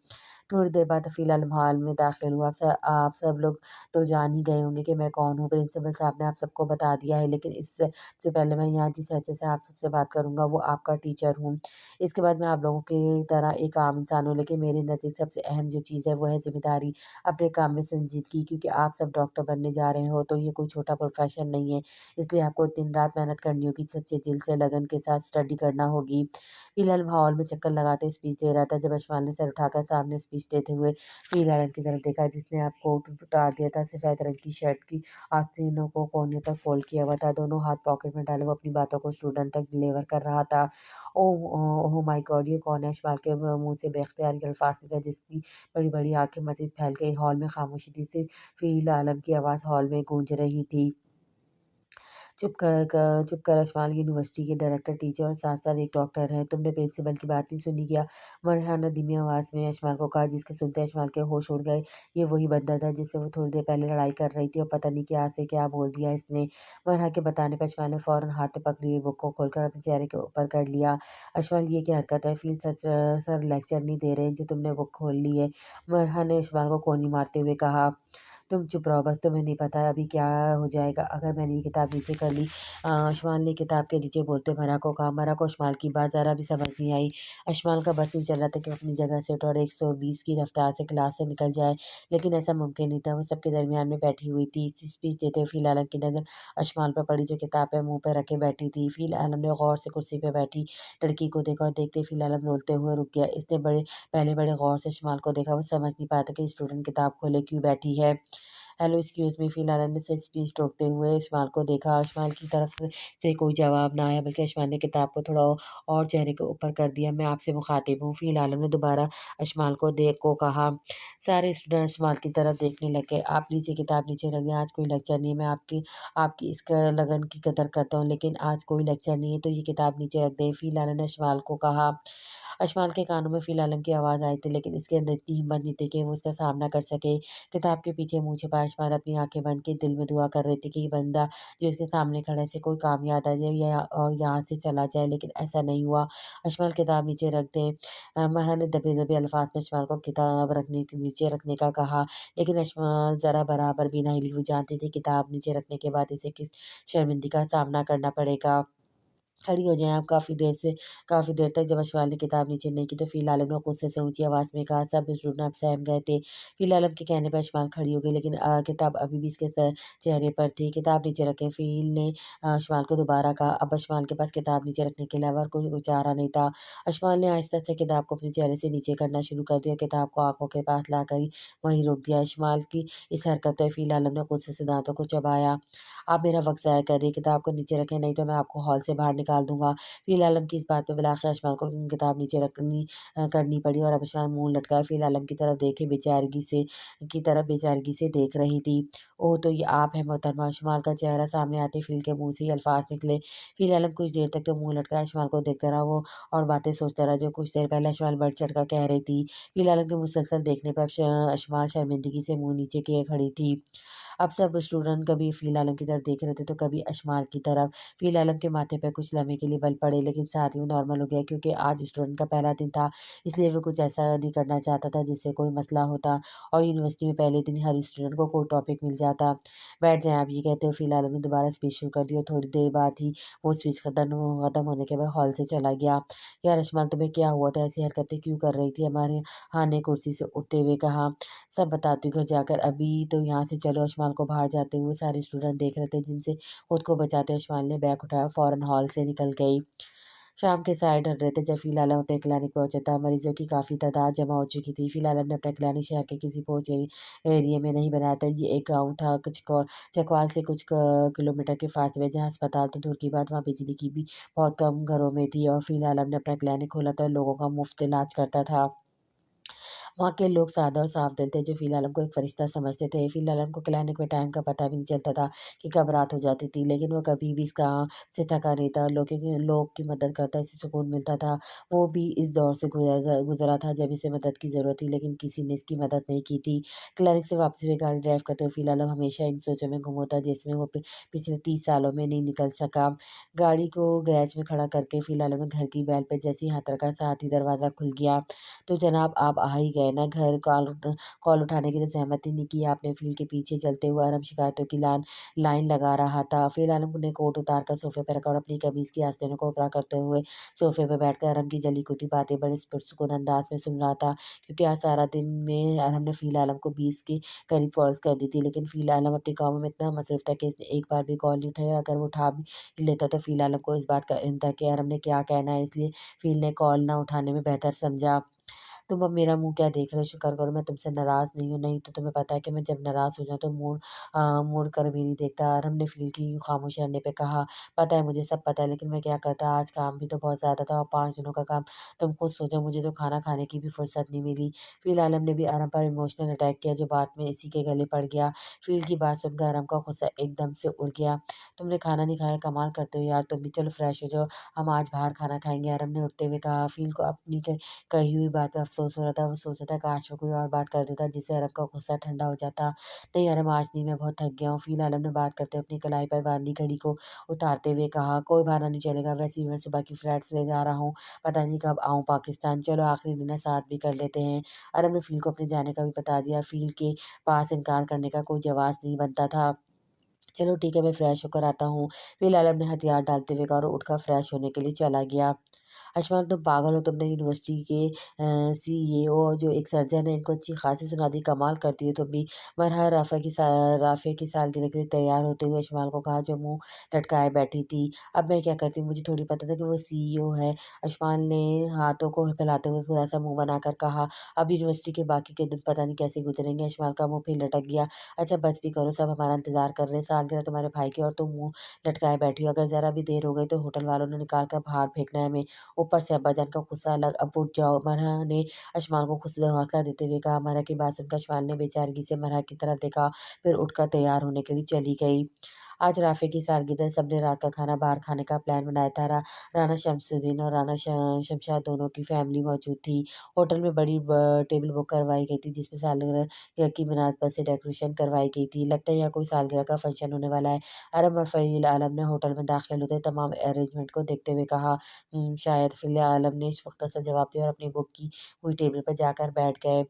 थोड़ी देर बाद फ़िलहाल हॉल में दाखिल हुआ। आप सब लोग तो जान ही गए होंगे कि मैं कौन हूँ। प्रिंसिपल साहब ने आप सबको बता दिया है, लेकिन इससे से पहले मैं यहाँ जिस लहज़े से आप सबसे बात करूँगा, वो आपका टीचर हूँ। इसके बाद मैं आप लोगों की तरह एक आम इंसान हूँ, लेकिन मेरे नज़दीक सबसे अहम जो चीज़ है, वो है ज़िम्मेदारी, अपने काम में संजीदगी। क्योंकि आप सब डॉक्टर बनने जा रहे हो, तो ये कोई छोटा प्रोफ़ेशन नहीं है। इसलिए आपको दिन-रात मेहनत करनी होगी, सच्चे दिल से, लगन के साथ स्टडी करना होगी। फ़िलहाल हॉल में चक्कर लगाते हुए स्पीच दे रहा था जब अशमाल ने सर उठाकर सामने स्पीच देते हुए फ़िलहाल की तरफ देखा, जिसने अब कोट उतार दिया था। सफ़ेद रंग की शर्ट की आस्तीनों को कोने तक फ़ोल्ड किया हुआ था। दोनों हाथ पॉकेट में डाले वो अपनी बातों को स्टूडेंट तक डिलीवर कर रहा था। Oh my God! ये कौन है? अशमाल के मुँह से बेख्तियार ये अल्फ़ाज़ निकले, जिसकी बड़ी-बड़ी आँखें मज़ीद फैल गईं। हॉल में खामोशी थी, सिर्फ़ फ़ील आलम की आवाज़ हॉल में गूंज रही थी। चुप कर अशमाल, यूनिवर्सिटी के डायरेक्टर, टीचर और साथ-साथ एक डॉक्टर हैं। तुमने प्रिंसिपल की बात नहीं सुनी क्या? मरहा ने धीमी आवाज़ में अशमाल को कहा, जिसके सुनते अशमाल के होश उड़ गए। ये वही बंदा था जिससे वो थोड़ी देर पहले लड़ाई कर रही थी और पता नहीं क्या से क्या बोल दिया इसने। मरहा के बताने पर अशमाल ने फ़ौरन हाथ में पकड़ी हुई बुक को खोलकर अपने चेहरे के ऊपर कर लिया। अशमाल, ये क्या हरकत है? सर लेक्चर नहीं दे रहे जो तुमने बुक खोल ली है। मरहा ने अशमाल को कोनी मारते हुए कहा। तुम चुप रहो बस, तुम्हें नहीं पता अभी क्या हो जाएगा अगर मैंने ये किताब नीचे कर ली। अशमाल ने किताब के नीचे बोलते मरा को कहा। मरा को अशमाल की बात ज़रा भी समझ नहीं आई। अशमाल का बस नहीं चल रहा था कि वो अपनी जगह से उठे और 120 की रफ्तार से क्लास से निकल जाए, लेकिन ऐसा मुमकिन नहीं था। वो सबके दरमियान में बैठी हुई थी। स्पीच देते हुए फ़ील आलम की नज़र अशमाल पर पड़ी, जो किताब है मुँह पे रखे बैठी थी। फ़ील आलम ने गौर से कुर्सी पे बैठी लड़की को देखा और देखते ही फ़ील आलम रोते हुए रुक गया। इसने पहले बड़े गौर से अशमाल को देखा। वो समझ नहीं पाया था कि स्टूडेंट किताब खोले क्यों बैठी है। हेलो एक्सक्यूज़ मी, फ़ील आलम ने स्पीच रोकते हुए अशमाल को देखा। अशमाल की तरफ से कोई जवाब ना आया, बल्कि अशमाल ने किताब को थोड़ा और चेहरे के ऊपर कर दिया। मैं आपसे मुखातिब हूँ। फ़ील आलम ने दोबारा अशमाल को कहा। सारे स्टूडेंट अशमाल की तरफ देखने लगे। आप लीजिए किताब नीचे रख दें, आज कोई लेक्चर नहीं है। मैं आपकी आपकी इस लगन की कदर करता हूँ, लेकिन आज कोई लेक्चर नहीं है, तो ये किताब नीचे रख दें। फ़ील आलम ने अशमाल को कहा। अशमाल के कानों में फ़ील आलम की आवाज़ आई थी, लेकिन इसके अंदर इतनी हिम्मत नहीं थी कि वो इसका सामना कर सके। किताब के पीछे मुँह छुपाए अशमाल अपनी आँखें बंद की दिल में दुआ कर रही थी कि ये बंदा जो इसके सामने खड़ा है, इसे कोई काम याद आ जाए या और यहाँ से चला जाए, लेकिन ऐसा नहीं हुआ। अशमाल, किताब नीचे रख दें। मरहा ने दबे-दबे अल्फाज़ में अशमाल को किताब नीचे रखने का कहा, लेकिन अशमाल ज़रा बराबर भी ना हिली। वो जानती थी किताब नीचे रखने के बाद इसे किस शर्मिंदगी का सामना करना पड़ेगा। खड़ी हो जाएँ आप। काफ़ी देर तक जब अशमाल ने किताब नीचे नहीं की, तो फ़ील आलम ने गुस्से से ऊँची आवाज़ में कहा। सब स्टूडेंट अब सहम गए थे। फ़ील आलम के कहने पर अशमाल खड़ी हो गई, लेकिन किताब अभी भी इसके चेहरे पर थी। किताब नीचे रखें, फ़ील ने अशमाल को दोबारा कहा। अब अशमाल के पास किताब नीचे रखने के अलावा और कोई चारा नहीं था। अशमाल ने आहिस्ता से किताब को अपने चेहरे से नीचे करना शुरू कर दिया। किताब को आँखों के पास लाकर ही वहीं रोक दिया। अशमाल की इस हरकत पर फ़ील आलम ने गुस्से से दाँतों को चबाया। आप मेरा वक़्त ज़ाया कर रही हैं, किताब को नीचे रखें, नहीं तो मैं आपको हॉल से बाहर निकाल दूँगा। फ़िल आलम की इस बात पे बिलाखिर अशमाल को किताब नीचे करनी पड़ी और अब अशमाल मुँह लटकाए फ़िल आलम की तरफ देखे बेचारगी से देख रही थी। ओह! तो ये आप हैं मोहतरमा। अशमाल का चेहरा सामने आते ही फ़िल के मुँह से ये अल्फ़ाज़ निकले। फ़िल आलम कुछ देर तक तो मुँह लटकाए अशमाल को देखता रहा वो और बातें सोचता रहा जो कुछ देर पहले अशमाल बढ़-चढ़ कर कह रही थी। फ़िल आलम के मुसलसल देखने पर अशमाल शर्मिंदगी से मुँह नीचे किए खड़ी थी। अब सब स्टूडेंट कभी फ़ील आलम की तरफ देख रहे थे तो कभी अशमाल की तरफ। फ़ील आलम के माथे पे कुछ लम्हे के लिए बल पड़े लेकिन साथ ही वो नॉर्मल हो गया क्योंकि आज स्टूडेंट का पहला दिन था, इसलिए वो कुछ ऐसा नहीं करना चाहता था जिससे कोई मसला होता और यूनिवर्सिटी में पहले दिन हर स्टूडेंट को कोई टॉपिक मिल जाता। बैठ जाएँ आप, ये कहते हुए फ़ील आलम ने दोबारा स्पीच शुरू कर दी और थोड़ी देर बाद ही वो स्पीच खत्म होने के बाद हॉल से चला गया। यार अशमाल, तुम्हें क्या हुआ था? ऐसी हरकतें क्यों कर रही थी? हमारे हाँ ने कुर्सी से उठते हुए कहा। सब बताती हूँ घर जाकर, अभी तो यहाँ से चलो। अशमाल को बाहर जाते हुए सारे स्टूडेंट देख रहे थे जिनसे खुद को बचाते अशमाल ने बैग उठाया, फ़ौरन हॉल से निकल गई। शाम के साए ढल रहे थे जब फ़िल आलम अपने क्लिनिक पहुँचा था। मरीज़ों की काफ़ी तादाद जमा हो चुकी थी। फ़िल आलम ने अपना क्लिनिक शहर के किसी पहुँच एरिया में नहीं बनाया था। ये एक गाँव था चकवाल से कुछ किलोमीटर के फासले में, जहाँ अस्पताल तो दूर की बात, वहाँ बिजली की भी बहुत कम घरों में थी और फ़िल आलम ने अपना क्लिनिक खोला था और लोगों का मुफ्त इलाज करता था। वहाँ के लोग सादा और साफ दिल थे जो फ़िल आलम को एक फ़रिश्ता समझते थे। फ़िल आलम को क्लिनिक में टाइम का पता भी नहीं चलता था कि कब रात हो जाती थी, लेकिन वो कभी भी इस काम से थका नहीं था। लोग की मदद करता इससे सुकून मिलता था। वो भी इस दौर से गुज़रा था जब इसे मदद की ज़रूरत थी, लेकिन किसी ने इसकी मदद नहीं की थी। क्लिनिक से वापसी में गाड़ी ड्राइव करते हुए फ़िल आलम हमेशा इन सोचों में गुम होता जिसमें वो पिछले 30 सालों में नहीं निकल सका। गाड़ी को गैरेज में खड़ा करके फ़िल आलम ने घर की बैल पे जैसे ही हाथ रखा, साथ ही दरवाज़ा खुल गया। तो जनाब, आप आ ही गए ना घर। कॉल उठाने की तो ज़हमत ही नहीं की आपने। फ़िल के पीछे चलते हुए अरम शिकायतों की लाइन लगा रहा था। फ़िल आलम ने कोट उतार कर सोफ़े पे रखा और अपनी कमीज़ की आस्तीनों को ऊपरा करते हुए सोफ़े पे बैठकर अरम की जली-कुटी बातें बड़े पुरसुकून अंदाज़ में सुन रहा था, क्योंकि आज सारा दिन में अरम ने फ़िल आलम को 20 के करीब कॉल्स कर दी थी, लेकिन फ़िल आलम अपने कामों में इतना मसरूफ़ था कि इसने एक बार भी कॉल नहीं उठाया। अगर वो उठा भी लेता तो फ़िल आलम को इस बात का इल्म था कि अरम ने क्या कहना है, इसलिए फ़िल ने कॉल ना उठाने में बेहतर समझा। तुम अब मेरा मुँह क्या देख रहे हो? शुक्र करो मैं तुमसे नाराज़ नहीं हूँ, नहीं तो तुम्हें पता है कि मैं जब नाराज़ हो जाऊँ तो मुड़ कर भी नहीं देखता। अरहम ने फ़िल की यूँ खामोश रहने पे कहा, पता है, मुझे सब पता है, लेकिन मैं क्या करता, आज काम भी तो बहुत ज़्यादा था और 5 दिनों का काम तुम खुद सोचो, मुझे तो खाना खाने की भी फुर्सत नहीं मिली। फ़िल आलम ने भी अरहम पर इमोशनल अटैक किया जो बाद में इसी के गले पड़ गया। फ़िल की बात सुनकर अरहम का गुस्सा एकदम से उड़ गया। तुमने खाना नहीं खाया, कमाल करते हो यार तुम भी, चलो फ्रेश हो जाओ, हम आज बाहर खाना खाएँगे। अरहम ने उठते हुए कहा। फ़िल को अपनी कही हुई बात पे अफ़सोस हो रहा था। वो सोच रहा था काश वो कोई और बात कर देता जिससे अरब का गुस्सा ठंडा हो जाता। नहीं अरब, आज नहीं, मैं बहुत थक गया हूँ। फ़िल आलम ने बात करते हुए अपनी कलाई पर बाँधी घड़ी को उतारते हुए कहा, कोई बहाना नहीं चलेगा, वैसे भी मैं सुबह की फ्लाइट से जा रहा हूँ, पता नहीं कब आऊँ पाकिस्तान। चलो आखिरी डिनर साथ भी कर लेते हैं। अरब ने फ़िल को अपने जाने का भी बता दिया। फ़िल के पास इनकार करने का कोई जवाज़ नहीं बनता था। चलो ठीक है, मैं फ्रेश होकर आता हूँ। फ़िल आलम ने हथियार डालते हुए कहा और उठकर फ्रेश होने के लिए चला गया। अशफाक, तुम पागल हो, तुमने यूनिवर्सिटी के सीईओ जो एक सर्जन है, इनको अच्छी खासी सुना दी, कमाल करती हो तुम भी। मरहर राफ़िया की सालगिरह के लिए तैयार होते हुए अशमाल को कहा जो मुँह लटकाए बैठी थी। अब मैं क्या करती, मुझे थोड़ी पता था कि वो सीईओ है। अशमाल ने हाथों को फैलाते हुए थोड़ा-सा मुँह बनाकर कहा। अब यूनिवर्सिटी के बाकी के दिन पता नहीं कैसे गुज़रेंगे। अशमाल का मुँह फिर लटक गया। अच्छा बस भी करो, सब हमारा इंतज़ार कर रहे हैं। सालगिरह तुम्हारे भाई की और तुम मुँह लटकाए बैठी हो। अगर ज़रा भी देर हो गई तो होटल वालों ने निकाल कर बाहर फेंकना है हमें। ऊपर से अब्बाजान का गुस्सा अलग, अब उठ जाओ। मरहा ने अशमाल को हौसला देते हुए कहा। मरहा की बात सुनकर अशमाल ने बेचारगी से मरहा की तरफ देखा, फिर उठकर तैयार होने के लिए चली गई। आज राफ़े की सालगिरह, सबने रात का खाना बाहर खाने का प्लान बनाया था। राना शमसुद्दीन और राना शमशाद दोनों की फैमिली मौजूद थी। होटल में बड़ी टेबल बुक करवाई गई थी जिसमें सालगिरह की मुनासबत से डेकोरेशन करवाई गई थी। लगता है यहाँ कोई सालगिरह का फंक्शन होने वाला है। अरब और फ़हील आलम ने होटल में दाखिल होते तमाम अरेंजमेंट को देखते हुए कहा। शायद फ़िल आलम ने मुख्तसर जवाब दिया और अपनी बुक की हुई टेबल पर जाकर बैठ गए।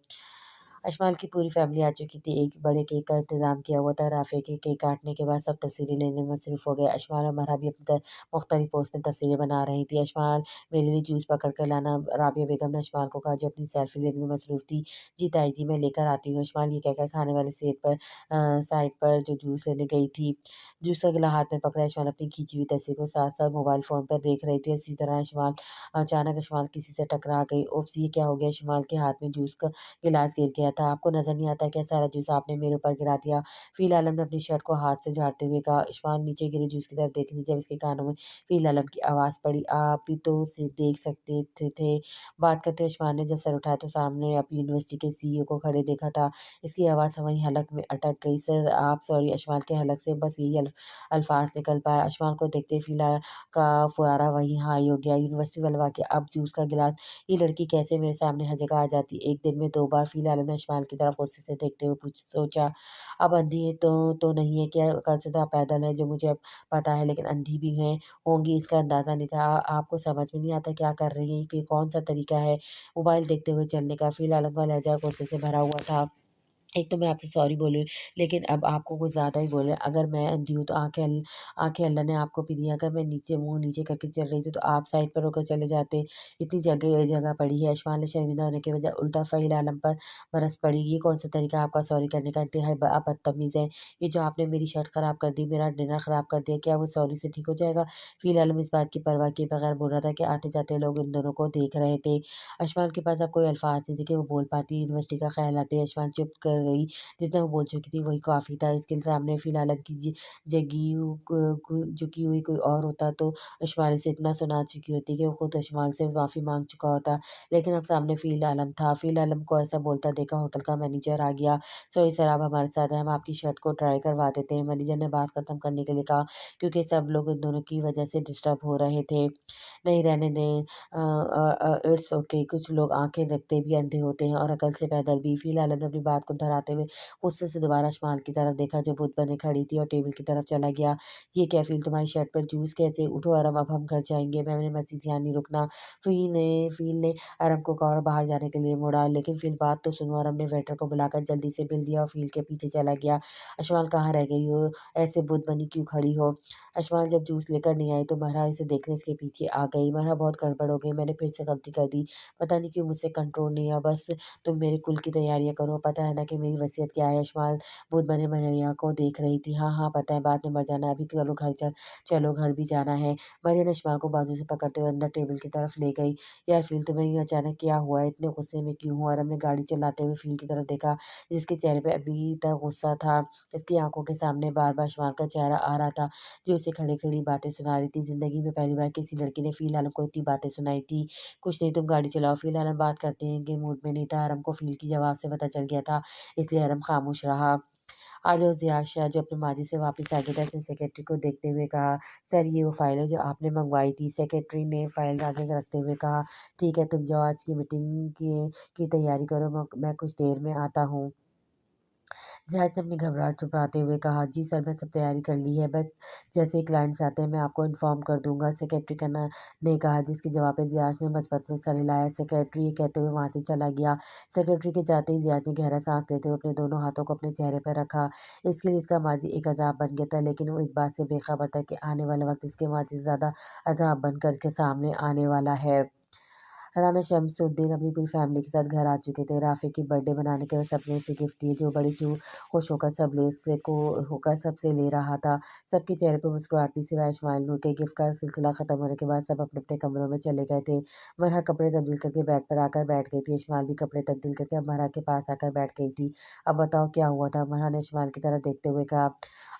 अशमाल की पूरी फैमिली आ चुकी थी। एक बड़े केक का इंतज़ाम किया हुआ था। राफ़े के केक काटने के बाद सब तस्वीरें लेने में मसरूफ़ हो गए। अशमाल और मरहा भी अपनी मुख्तलिफ़ पोज़ में तस्वीरें बना रही थी। अशमाल, मेरे लिए जूस पकड़ कर लाना। राबिया बेगम ने अशमाल को कहा जो अपनी सेल्फ़ी लेने में मसरूफ़ थी। जी ताई जी, मैं लेकर आती हूँ। अशमाल ये कहकर खाने वाले साइड पर जो जूस लेने गई थी, जूस का गिलास हाथ में पकड़े अशमाल अपनी खींची हुई तस्वीर को साथ-साथ मोबाइल फ़ोन पर देख रही थी और इसी तरह अचानक अशमाल किसी से टकरा गई। ओप्स! ये क्या हो गया? अशमाल के हाथ में जूस का गिलास गिर गया था। आपको नज़र नहीं आता क्या सारा जूस आपने मेरे ऊपर गिरा दिया? फ़िल आलम ने अपनी शर्ट को हाथ से झाड़ते हुए कहा। इशमाल नीचे गिरे जूस की तरफ देखी जब इसके कानों में फ़िल आलम की आवाज़ पड़ी। आप भी तो उसे देख सकते थे। बात करते हुए इशमाल ने जब सर उठाया तो सामने अब यूनिवर्सिटी के सीईओ को खड़े देखा था। इसकी आवाज़ वहीं हलक में अटक गई। सर आप सॉरी। इशमाल के हलक से बस यही अल्फाज निकल पाया। इशमाल को देखते ही फ़िल का फुआरा वहीं हाई हो गया। यूनिवर्सिटी वाले वाक़या अब जूस का गिलास ये लड़की कैसे मेरे सामने हर जगह आ जाती? एक दिन में 2 बार फ़िल आलम ने इस्माइल की तरफ गुस्से से देखते हुए सोचा, अब अंधी है तो नहीं है क्या? कल से तो आप पैदल हैं जो मुझे अब पता है, लेकिन अंधी भी हैं होंगी इसका अंदाज़ा नहीं था। आपको समझ में नहीं आता क्या कर रही हैं? ये कौन-सा तरीका है मोबाइल देखते हुए चलने का? फ़िल आलम का लहज़ा गुस्से से भरा हुआ था। एक तो मैं आपसे सॉरी बोली, लेकिन अब आपको कुछ ज़्यादा ही बोल रहे हैं। अगर मैं अंधी हूँ तो आँखें अल्लाह ने आपको भी दी हैं। अगर मैं नीचे मुँह नीचे करके चल रही थी तो आप साइड पर होकर चले जाते। इतनी जगह जगह पड़ी है। इशमाल ने शर्मिंदा होने के बजाय उल्टा फ़हील आलम पर बरस पड़ी। ये कौन-सा तरीका है आपका सॉरी करने का? इंतहाई आप बदतमीज़ हैं। ये जो आपने मेरी शर्ट ख़राब कर दी, मेरा डिनर ख़राब कर दिया, क्या वो सॉरी से ठीक हो जाएगा? फ़ील आलम इस बात की परवाह किए बगैर बोल रहा था कि आते-जाते लोग इन दोनों को देख रहे थे। इशमाल के पास अब कोई अल्फ़ाज़ नहीं थे कि वो बोल पाती। यूनिवर्सिटी का ख़्याल आते ही इशमाल चुप कर गई। जितना वो बोल चुकी थी वही काफ़ी था। इसके सामने फ़िलहाल अब की जगी झुकी हुई कोई और होता तो इशमाल से इतना सुना चुकी होती कि वो खुद इशमाल से माफ़ी माँग चुका होता। लेकिन अब सामने फ़ील आलम था। फ़ील आलम को ऐसा बोलता देखा होटल का मैनेजर आ गया। सॉरी सर, आप हमारे साथ हैं, हम आपकी शर्ट को ट्राई करवा देते हैं। मैनेजर ने बात ख़त्म करने के लिए कहा क्योंकि सब लोग इन दोनों की वज़ह से डिस्टर्ब हो रहे थे। नहीं रहने दें, इट्स ओके। कुछ लोग आँखें रखते भी अंधे होते हैं और अकल से पैदल भी। फ़ील आलम ने अपनी बात को दोहराते हुए गुस्से से दोबारा इस्माइल की तरफ देखा जो बुत बने खड़ी थी और टेबल की तरफ चला गया। ये क्या फ़ील, तुम्हारी शर्ट पर जूस कैसे? उठो अरम, अब हम घर जाएँगे। मैंने मज़ीद यहाँ नहीं रुकना। फ़ील ने अरम को कहा और बाहर जाने के लिए मुड़ा। लेकिन फ़ील बात तो सुनो। अरम ने वेटर को बुलाकर जल्दी से बिल दिया और फ़ील के पीछे चला गया। इस्माइल कहाँ रह गई हो? ऐसे बुत बनी क्यों खड़ी हो? इस्माइल जब जूस लेकर नहीं आई तो महरा इसे देखने इसके पीछे आ गई। महरा बहुत गड़बड़ हो गई। मैंने फिर से गलती कर दी। पता नहीं क्यों मुझसे कंट्रोल नहीं हुआ। बस तुम मेरे कुल की तैयारियाँ करो। पता है ना कि मेरी वसीयत क्या है? इस्माइल भूत बने मरैया को देख रही थी। हाँ, हाँ, पता है, बाद में मर जाना। अभी चलो घर चलो घर भी जाना है। मरिया ने इस्माइल को बाजू से पकड़ते हुए अंदर टेबल की तरफ ले गई। यार फ़ील, तुम्हें यूँ अचानक क्या हुआ है? इतने गुस्से में क्यों हो? आरव ने गाड़ी चलाते हुए फ़ील की तरफ देखा जिसके चेहरे पे अभी तक गुस्सा था। इसकी आँखों के सामने बार-बार इस्माइल का चेहरा आ रहा था जो उसे खड़ी-खड़ी बातें सुना रही थी। ज़िंदगी में पहली बार किसी लड़की ने फ़ील आलम को इतनी बातें सुनाई थी। कुछ नहीं, तुम गाड़ी चलाओ। फ़ील आलम बात करते हैं कि मूड में नहीं था। आरव को फ़ील की जवाब से पता चल गया था, इसलिए आरव खामोश रहा। आज वो ज़ियाद शाह जो अपने माजी से वापस आ गया था, उसने सेक्रेटरी को देखते हुए कहा, सर ये वो फ़ाइल है जो आपने मँगवाई थी। सेक्रेटरी ने फ़ाइल आगे रखते हुए कहा, ठीक है, तुम जाओ, आज की मीटिंग की तैयारी करो, मैं कुछ देर में आता हूँ। जहाज ने अपनी घबराहट छुपाते हुए कहा, जी सर, मैं सब तैयारी कर ली है, बस जैसे ही क्लाइंट्स आते हैं मैं आपको इन्फॉर्म कर दूंगा। सेक्रेटरी ने कहा, जिसके जवाब पे जियाज ने मस्बत में सर हिलाया। सेक्रेटरी ये कहते हुए वहाँ से चला गया। सेक्रेटरी के जाते ही जियाज ने गहरा सांस लेते हुए अपने दोनों हाथों को अपने चेहरे पर रखा। इसके लिए इसका माजी एक अजाब बन गया था, लेकिन वो इस बात से बेखबर था कि आने वाला वक्त इसके माजी से ज़्यादा अजाब बनकर के सामने आने वाला है। राना शम्सुद्दीन अपनी पूरी फैमिली के साथ घर आ चुके थे। राफ़ी की बर्थडे मनाने के वक़्त सबने उसे गिफ्ट दिए जो बड़ी खुश होकर सबसे ले रहा था। सबके चेहरे पे मुस्कुराहट थी सिवाय इस्माइल नूर के। गिफ्ट का सिलसिला ख़त्म होने के बाद सब अपने-अपने कमरों में चले गए थे। मरहा कपड़े तब्दील करके बेड पर आकर बैठ गई थी। इस्माइल भी कपड़े तब्दील करके अब मरहा के पास आकर बैठ गई थी। अब बताओ क्या हुआ था? मरहा ने इस्माइल की तरफ देखते हुए कहा।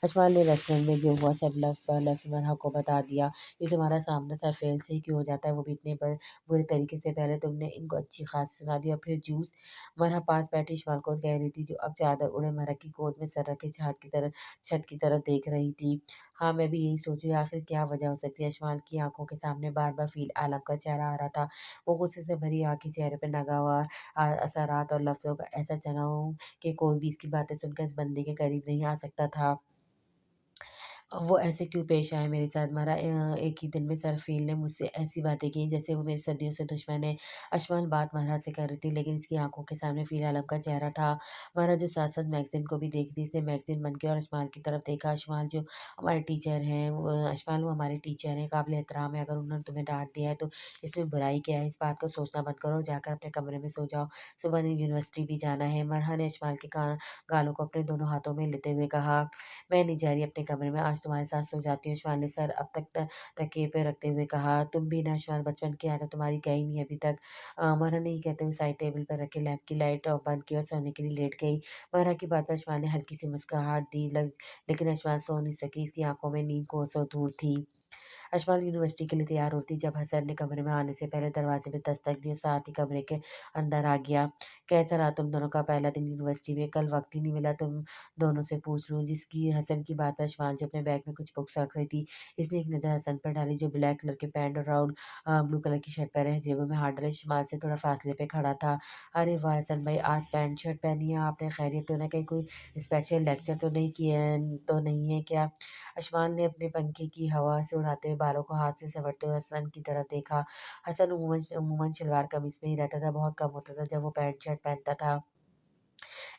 इस्माइल ने रेस्टोरेंट में जो हुआ सब लफ्ज़ मरहा को बता दिया। ये तुम्हारा सामना सरफ़ेल से ही क्यों हो जाता है, वो भी इतने बुरे तरीके से? पहले तुमने इनको अच्छी खासी सुना दी और फिर जूस। मरहा पास बैठी इस्माइल को कह रही थी जो अब चादर ओढ़े मरहा की गोद में सर रखे छत की तरफ देख रही थी। हाँ, मैं भी यही सोच रही आखिर क्या वजह हो सकती है? इस्माइल की आंखों के सामने बार-बार फ़ील आलम का चेहरा आ रहा था। वो गुस्से से भरी आँखें चेहरे पे नागवार असरात और लफ्ज़ों का ऐसा चनाव कि कोई भी इसकी बातें सुनकर इस बंदे के करीब नहीं आ सकता था। वो ऐसे क्यों पेश आए मेरे साथ? एक ही दिन में सरफ़ील ने मुझसे ऐसी बातें की जैसे वो मेरी सदियों से दुश्मन है। अशमान बात महरा से कर रही थी लेकिन इसकी आँखों के सामने फ़ील आलम का चेहरा था। महरा जो साथ-साथ मैगज़ीन को भी देखती थी, इसने मैगज़ीन बंद किया और अशमाल की तरफ देखा। अशमाल जो हमारे टीचर हैं, अशमाल वो हमारे टीचर हैं, काबिल एहतराम है। अगर उन्होंने तुम्हें डाँट दिया है तो इसमें बुराई क्या है? इस बात को सोचना बंद करो और जाकर अपने कमरे में सो जाओ। सुबह यूनिवर्सिटी भी जाना है। मरहा ने अशमाल के गालों को अपने दोनों हाथों में लेते हुए कहा। मैं नहीं जा रही अपने कमरे में, आज तुम्हारे साथ सो जाती हूँ। अशमान ने सर अब तक तकिए पे रखते हुए कहा। तुम भी ना अशमान, बचपन की आदत तुम्हारी गई नहीं अभी तक। मरहम ने ये कहते हुए साइड टेबल पर रखे लैंप की लाइट बंद की और सोने के लिए लेट गई। मरहम की बात पर अशमान ने हल्की सी मुस्कुराहट दी लेकिन अशमान सो नहीं सकी। इसकी आंखों में नींद कोसों दूर थी। अशमाल यूनिवर्सिटी के लिए तैयार होती जब हसन ने कमरे में आने से पहले दरवाजे पे दस्तक दी और साथ ही कमरे के अंदर आ गया। कैसा रहा तुम दोनों का पहला दिन यूनिवर्सिटी में? कल वक्त ही नहीं मिला तुम दोनों से पूछ लूं। जिसकी हसन की बात पर अशमान जो अपने बैग में कुछ बुक्स रख रही थी, इसने एक नज़र हसन पर डाली जो ब्लैक कलर के पैंट और राउंड ब्लू कलर की शर्ट पहने जेबों में हाथ डाले अशमान से थोड़ा फासले पे खड़ा था। अरे वाह हसन भाई, आज पैंट शर्ट पहनी है आपने, खैरियत तो ना? कहीं कोई स्पेशल लेक्चर तो नहीं किया तो नहीं है क्या? अशमान ने अपने पंखे की हवा से उड़ाते हुए बालों को हाथ से सवरते हुए हसन की तरफ देखा। हसन उमूमन उमूमन शलवार कमीज में ही रहता था, बहुत कम होता था जब वो पैंट शर्ट पहनता था।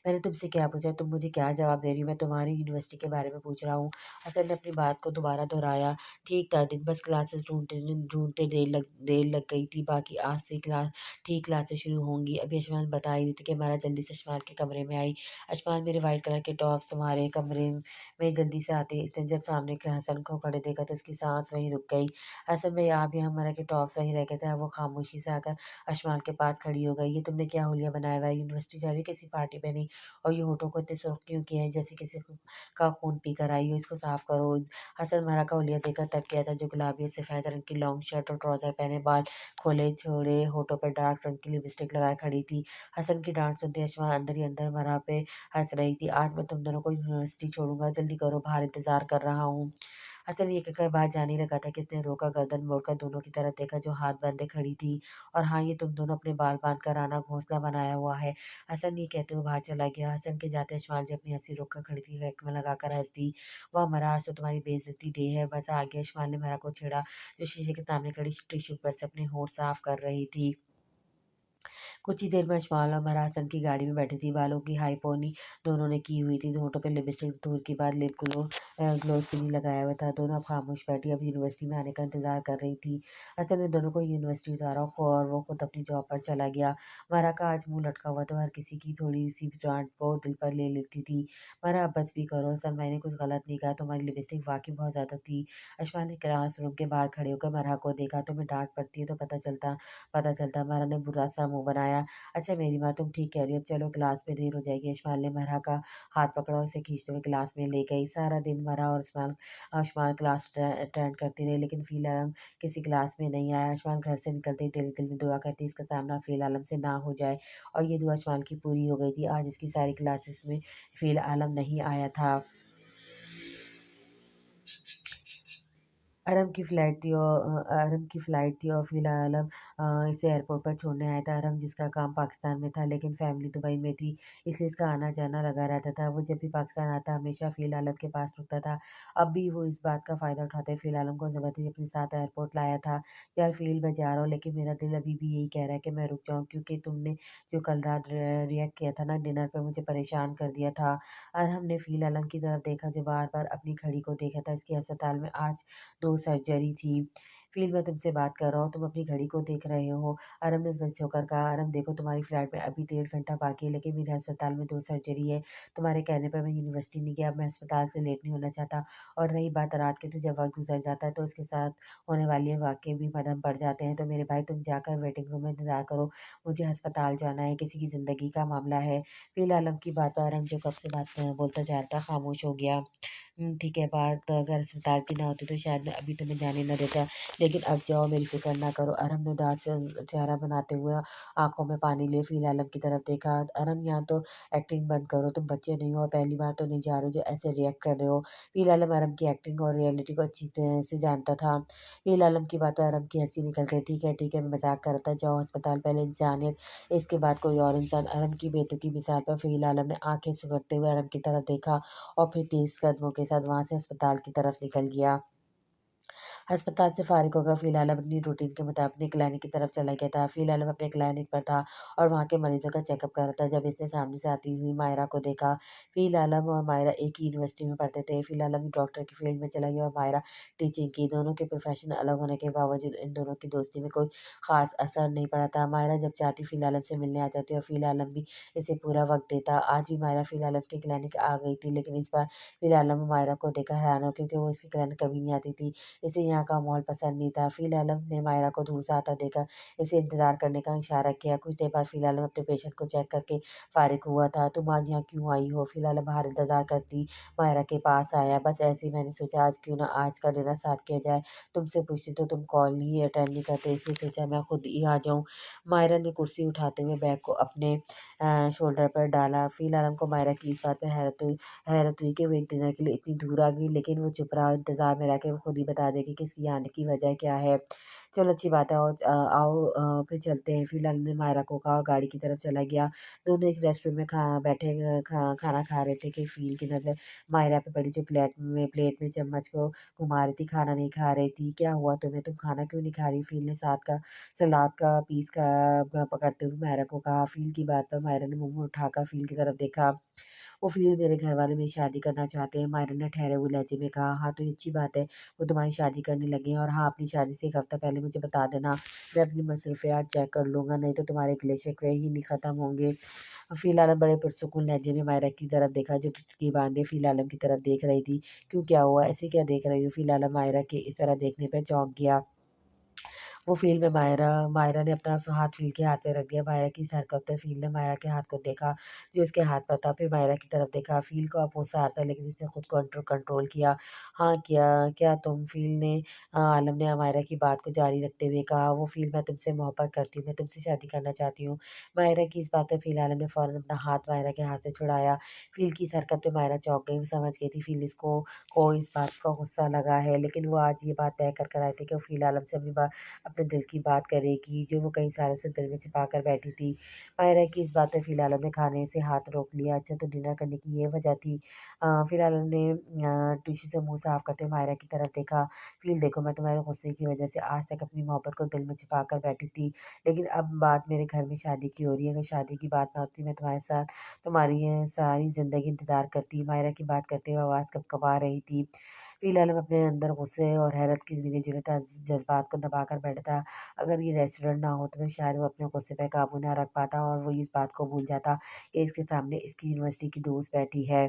मैंने तुमसे क्या पूछा, तुम मुझे क्या जवाब दे रही हो? मैं तुम्हारी यूनिवर्सिटी के बारे में पूछ रहा हूँ। हसन ने अपनी बात को दोबारा दोहराया। ठीक था दिन, बस क्लासेस ढूंढते ढूंढते देर लग गई थी। बाकी आज से क्लासेस शुरू होंगी। अभी अशमान बता ही रही थी कि हमारा जल्दी से अशमान के कमरे में आई। अशमान, मेरे वाइट कलर के टॉप्स तुम्हारे कमरे में जल्दी से आते ही इसने जब सामने के हसन को खड़े देखा तो उसकी सांस वहीं रुक गई। हसन भाई, आप भी हमारा के टॉप्स वहीं रह गए थे। वो खामोशी से आकर अशमान के पास खड़ी हो गई। ये तुमने क्या हुलिया बनाया हुआ है? यूनिवर्सिटी जा रही हो किसी पार्टी में? नहीं। और ये होठों को इतने सुर्ख क्यों किए हैं जैसे किसी का खून पी कर आई हो? इसको साफ करो। हसन भरा का हुलिया देखकर तब किया था जो गुलाबी और सफ़ेद रंग की लॉन्ग शर्ट और ट्राउजर पहने, बाल खोले छोड़े, होठों पर डार्क रंग की लिपस्टिक लगाए खड़ी थी। हसन की डांट सुनते अशमा अंदर ही अंदर मरा पे हंस रही थी। आज मैं तुम दोनों को यूनिवर्सिटी छोड़ूंगा, जल्दी करो, बाहर इंतजार कर रहा हूँ। हसन ये कहकर बाहर जाने लगा था कि उसने रोका, गर्दन मोड़कर दोनों की तरफ देखा जो हाथ बांधे खड़ी थी। और हाँ, ये तुम दोनों अपने बाल बांध कर आना घोंसला बनाया हुआ है। हसन ये कहते हुए बाहर चला गया। हसन के जाते अशमान जो अपनी हंसी रोक कर खड़ी थी, रैक में लगाकर हंस दी। वाह मरा, आज तो तुम्हारी बेइज्जती डे है। मजा आ गया। अशमान ने मरा को छेड़ा जो शीशे के सामने खड़ी टिश्यू पेपर से अपने होंठ साफ कर रही थी। कुछ ही देर में अशमाल और मरा हसन की गाड़ी में बैठी थी। बालों की हाई पोनी दोनों ने की हुई थी, होठों पे लिपस्टिक दूर की बात लिप ग्लोस भी नहीं लगाया हुआ था। दोनों अब खामोश बैठी अब यूनिवर्सिटी में आने का इंतजार कर रही थी। हसन ने दोनों को यूनिवर्सिटी उतारा और वो खुद अपनी जॉब पर चला गया। मरा का आज मुंह लटका हुआ तो हर किसी की थोड़ी सी डांट को दिल पर ले लेती थी। मरा अब बस भी करो, हसन मैंने कुछ गलत नहीं कहा, तुम्हारी लिपस्टिक वाकई बहुत ज्यादा थी। अशमा ने क्लासरूम के बाहर खड़े होकर मरा को देखा। तुम्हें डांट पड़ती है तो पता चलता। मरा ने बुरा सा मुंह बनाया। अच्छा मेरी माँ, तुम ठीक कह रही हो, अब चलो क्लास में देर हो जाएगी। अशमाल ने मरहा का हाथ पकड़ा और उसे खींचते हुए क्लास में ले गई। सारा दिन मरहा और अशमाल क्लास अटेंड करती रही लेकिन फ़िल आलम किसी क्लास में नहीं आया। अशमाल घर से निकलते ही दिल दिल में दुआ करती इसका सामना फ़िल आलम से ना हो जाए। और ये दुआ अशमाल की पूरी हो गई थी। आज इसकी सारी क्लासेस में फ़िल आलम नहीं आया था। अरम की फ़्लाइट थी और फ़िलहाल इसे एयरपोर्ट पर छोड़ने आया था। अरम जिसका काम पाकिस्तान में था लेकिन फ़ैमिली दुबई में थी, इसलिए इसका आना-जाना लगा रहता था। वो जब भी पाकिस्तान आता हमेशा फ़िल आलम के पास रुकता था। अब भी वो इस बात का फ़ायदा उठाते फ़िल आलम को ज़बरदस्ती अपने साथ एयरपोर्ट लाया था। यार फ़िल, मैं जा रहा हूँ लेकिन मेरा दिल अभी भी यही कह रहा है कि मैं रुक जाऊँ क्योंकि तुमने जो कल रात रिएक्ट किया था ना डिनर पे, मुझे परेशान कर दिया था। अरहम ने फ़िल आलम की तरफ देखा जो बार-बार अपनी घड़ी को देखा था। इसकी अस्पताल में आज 2 सर्जरी थी। फ़ील, मैं तुमसे बात कर रहा हूँ, तुम अपनी घड़ी को देख रहे हो। आरव ने सच होकर कहा, आरव देखो तुम्हारी फ्लाइट में अभी 1.5 घंटा बाकी है लेकिन मेरे अस्पताल में 2 सर्जरी है। तुम्हारे कहने पर मैं यूनिवर्सिटी नहीं गया, अब मैं अस्पताल से लेट नहीं होना चाहता। और रही बात रात की, तो जब वक़्त गुज़र जाता है तो उसके साथ होने वाले वाक़ये भी मद्धम पड़ जाते हैं। तो मेरे भाई, तुम जाकर वेटिंग रूम में इंतज़ार करो, मुझे अस्पताल जाना है, किसी की ज़िंदगी का मामला है। फ़िल आलम की बात पर आरव जो कब से बात बोलता जा रहा था खामोश हो गया। ठीक है, बात अगर अस्पताल की ना होती तो शायद मैं अभी तुम्हें जाने ना देता, लेकिन अब जाओ, मेरी फ़िक्र ना करो। अरहम ने उदास चेहरा बनाते हुए आँखों में पानी लिए फ़िल आलम की तरफ देखा। अरहम, यहाँ तो एक्टिंग बंद करो, तुम बच्चे नहीं हो और पहली बार तो नहीं जा रहे हो जो ऐसे रिएक्ट कर रहे हो। फ़िल आलम अरहम की एक्टिंग और रियलिटी को अच्छी तरह से जानता था। फ़िल आलम की बात पर अरहम की हँसी निकल गई। ठीक है, मैं मज़ाक कर रहा था, जाओ अस्पताल, पहले इंसानियत, इसके बाद कोई और इंसान। अरहम की बेतुकी मिसाल पर फ़िल आलम ने आँखें सिकुड़ते हुए अरहम की तरफ देखा और फिर तेज़ कदमों के साथ वहाँ से अस्पताल की तरफ निकल गया। अस्पताल से फ़ारिग होकर फ़िलहाल अपनी रूटीन के मुताबिक अपनी क्लिनिक की तरफ चला गया था। फ़िलहाल अपने क्लिनिक पर था और वहाँ के मरीज़ों का चेकअप कर रहा था, जब इसने सामने से आती हुई मायरा को देखा। फ़िलहाल और मायरा एक ही यूनिवर्सिटी में पढ़ते थे। फ़िलहाल डॉक्टर की फ़ील्ड में चला गया और मायरा टीचिंग की। दोनों के प्रोफ़ेशन अलग होने के बावजूद इन दोनों की दोस्ती में कोई ख़ास असर नहीं पड़ा था। मायरा जब चाहती फ़िलहाल से मिलने आ जाती और फ़िलहाल भी इसे पूरा वक़्त देता। आज भी मायरा फ़िलहाल की क्लिनिक आ गई थी, लेकिन इस बार फ़िलहाल मायरा को देखकर हैरान हो, क्योंकि वो इसकी क्लिनिक कभी नहीं आती थी। इसे यहाँ का माहौल पसंद नहीं था। फ़िल आलम ने मायरा को दूर से आता देखा, इसे इंतज़ार करने का इशारा किया। कुछ देर बाद फ़िल आलम अपने पेशेंट को चेक करके फ़ारिग हुआ था। "तुम आज यहाँ क्यों आई हो?" फ़िल आलम बाहर इंतज़ार करती मायरा के पास आया। "बस ऐसे ही मैंने सोचा आज क्यों ना आज का डिनर साथ किया जाए। तुमसे पूछती तो तुम कॉल ही अटेंड नहीं करते, इसलिए सोचा मैं खुद ही आ जाऊँ।" मायरा ने कुर्सी उठाते हुए बैग को अपने शोल्डर पर डाला। फ़िल आलम को मायरा की इस बात पे हैरत हुई कि वो एक डिनर के लिए इतनी दूर आ गई, लेकिन वो चुप रहा, इंतज़ार में रहा कि वो खुद ही बता देगी कि इसकी आने की वजह क्या है। चलो अच्छी बात है, आओ फिर चलते हैं। फ़िलहाल ने मायरा को कहा, गाड़ी की तरफ चला गया। दोनों एक रेस्टोरेंट में बैठे खाना खा रहे थे कि फ़ील की नज़र मायरा पे पड़ी, जो प्लेट में चम्मच को घुमा रही थी, खाना नहीं खा रही थी। "क्या हुआ तुम्हें? तुम खाना क्यों नहीं खा रही?" फ़ील ने सलाद का पीस पकड़ते हुए मायरा को कहा। फ़ील की बात पर मायरा ने मुँह उठाकर फ़ील की तरफ देखा। "वो फ़ील मेरे घरवाले मेरी शादी करना चाहते हैं," मायरा ने ठहरे हुए लहजे में कहा। "हाँ, तो ये अच्छी बात है, वो तुम्हारी शादी करने लगे हैं, और हाँ, अपनी शादी से 1 हफ़्ता पहले मुझे बता देना, मैं अपनी मसरूफ़ियात चेक कर लूँगा, नहीं तो तुम्हारे गिले-शिकवे ही नहीं ख़त्म होंगे।" फ़ील आलम बड़े पुरसुकून लहजे में मायरा की तरफ देखा, जो चुटकी बाँधे फ़ील आलम की तरफ देख रही थी। "क्यों, क्या हुआ? ऐसे क्या देख रही हो?" फ़ील आलम मायरा के इस तरह देखने पे चौंक गया। वो फ़ील में मायरा ने अपना हाथ फ़ील के हाथ पे रख दिया। मायरा की इस हरकत पे फ़ील ने मायरा के हाथ को देखा, जो उसके हाथ पर था, फिर मायरा की तरफ देखा। फ़ील को अब गुस्सा आ रहा था, लेकिन इसने खुद को कंट्रोल किया। "हाँ, क्या तुम?" फ़ील ने आलम ने मायरा की बात को जारी रखते हुए कहा। "वो फ़ील, मैं तुमसे मोहब्बत करती हूँ, मैं तुमसे शादी करना चाहती हूँ।" मायरा की इस बात पे फ़ील आलम ने फ़ौरन अपना हाथ मायरा के हाथ से छुड़ाया। फ़ील की इस हरकत पे मायरा चौंक गई। वो समझ गई थी फ़ील को इस बात का गुस्सा लगा है, लेकिन वो आज ये बात तय कर आए थे कि वो फ़ील आलम से अपने दिल की बात करेगी, जो वो कई सालों से दिल में छिपा कर बैठी थी। मायरा की इस बात पे फ़िलहाल ने खाने से हाथ रोक लिया। "अच्छा, तो डिनर करने की ये वजह थी?" फ़िलहाल ने टिश्यू से मुँह साफ करते हुए मायरा की तरफ देखा। "फ़ील, देखो, मैं तुम्हारे गुस्से की वजह से आज तक अपनी मोहब्बत को दिल में छिपा कर बैठी थी, लेकिन अब बात मेरे घर में शादी की हो रही है। अगर शादी की बात ना होती, मैं तुम्हारे साथ तुम्हारी सारी ज़िंदगी इंतज़ार करती।" मायरा की बात करते हुए आवाज़ कँपकपा रही थी। फ़िलहाल अपने अंदर गुस्से और हैरत की मिले-जुले जज़्बात को दबा कर बैठा था। अगर ये रेस्टोरेंट ना होता, तो शायद वो अपने गुस्से पे काबू ना रख पाता और वो इस बात को भूल जाता कि इसके सामने इसकी यूनिवर्सिटी की दोस्त बैठी है।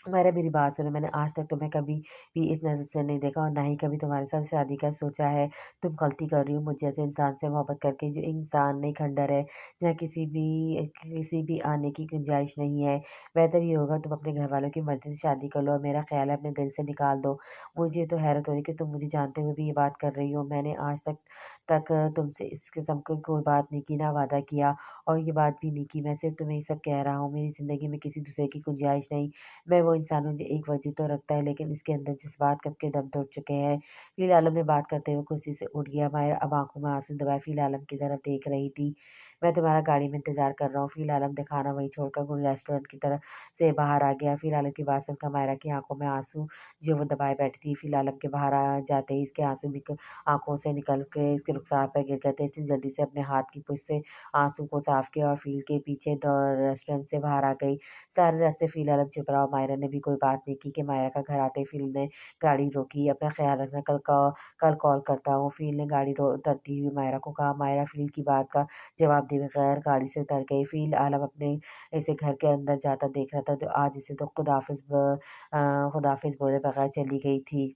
मेरा मेरी बात सुनो, मैंने आज तक तुम्हें कभी भी इस नज़र से नहीं देखा, और ना ही कभी तुम्हारे साथ शादी का सोचा है। तुम गलती कर रही हो मुझ जैसे इंसान से मोहब्बत करके, जो इंसान नहीं खंडर है, जहाँ किसी भी आने की गुंजाइश नहीं है। बेहतर ये होगा तुम अपने घरवालों की मर्ज़ी से शादी कर लो और मेरा ख़्याल है अपने दिल से निकाल दो। मुझे तो हैरत हो रही है कि तुम मुझे जानते हुए भी ये बात कर रही हो। मैंने आज तक तुमसे इस किस्म की कोई बात नहीं की, ना वादा किया और ये बात भी नहीं की। मैं सिर्फ़ तुम्हें ये सब कह रहा हूँ, मेरी ज़िंदगी में किसी दूसरे की गुंजाइश नहीं। मैं वो इंसान हूँ जो एक वजह तो रखता है, लेकिन इसके अंदर जज़्बात कब के दम तोड़ चुके हैं। फ़िल आलम ने बात करते हुए कुर्सी से उठ गया। माहिरा अब आँखों में आँसू दबाए फ़िल आलम की तरफ देख रही थी। "मैं तुम्हारा गाड़ी में इंतज़ार कर रहा हूँ।" फ़िल आलम ने खाना वहीं छोड़कर कोई रेस्टोरेंट की तरफ से बाहर आ गया। फ़िल आलम की बात सुनकर माहिरा की आँखों में आँसू, जो वो दबाए बैठी थी, फ़िल आलम के बाहर आ जाते ही इसके आँखों से निकल के इसके रुखसार पर गिर गए थे। इसने जल्दी से अपने हाथ की पुछ से आँसू को साफ़ किया और फ़िल के पीछे रेस्टोरेंट से बाहर आ गई। सारे रास्ते फ़िल आलम चुप रहा और मायरा ने भी कोई बात नहीं की कि मायरा का घर आते ही फ़िल ने गाड़ी रोकी। "अपना ख़्याल रखना, कल कॉल करता हूँ।" फ़िल ने गाड़ी उतरती हुई मायरा को कहा। मायरा फ़िल की बात का जवाब दिए बगैर गाड़ी से उतर गई। फ़िल आलम अपने इसे घर के अंदर जाता देख रहा था, जो आज इसे तो खुदाफ़िज़ बोले बगैर चली गई थी।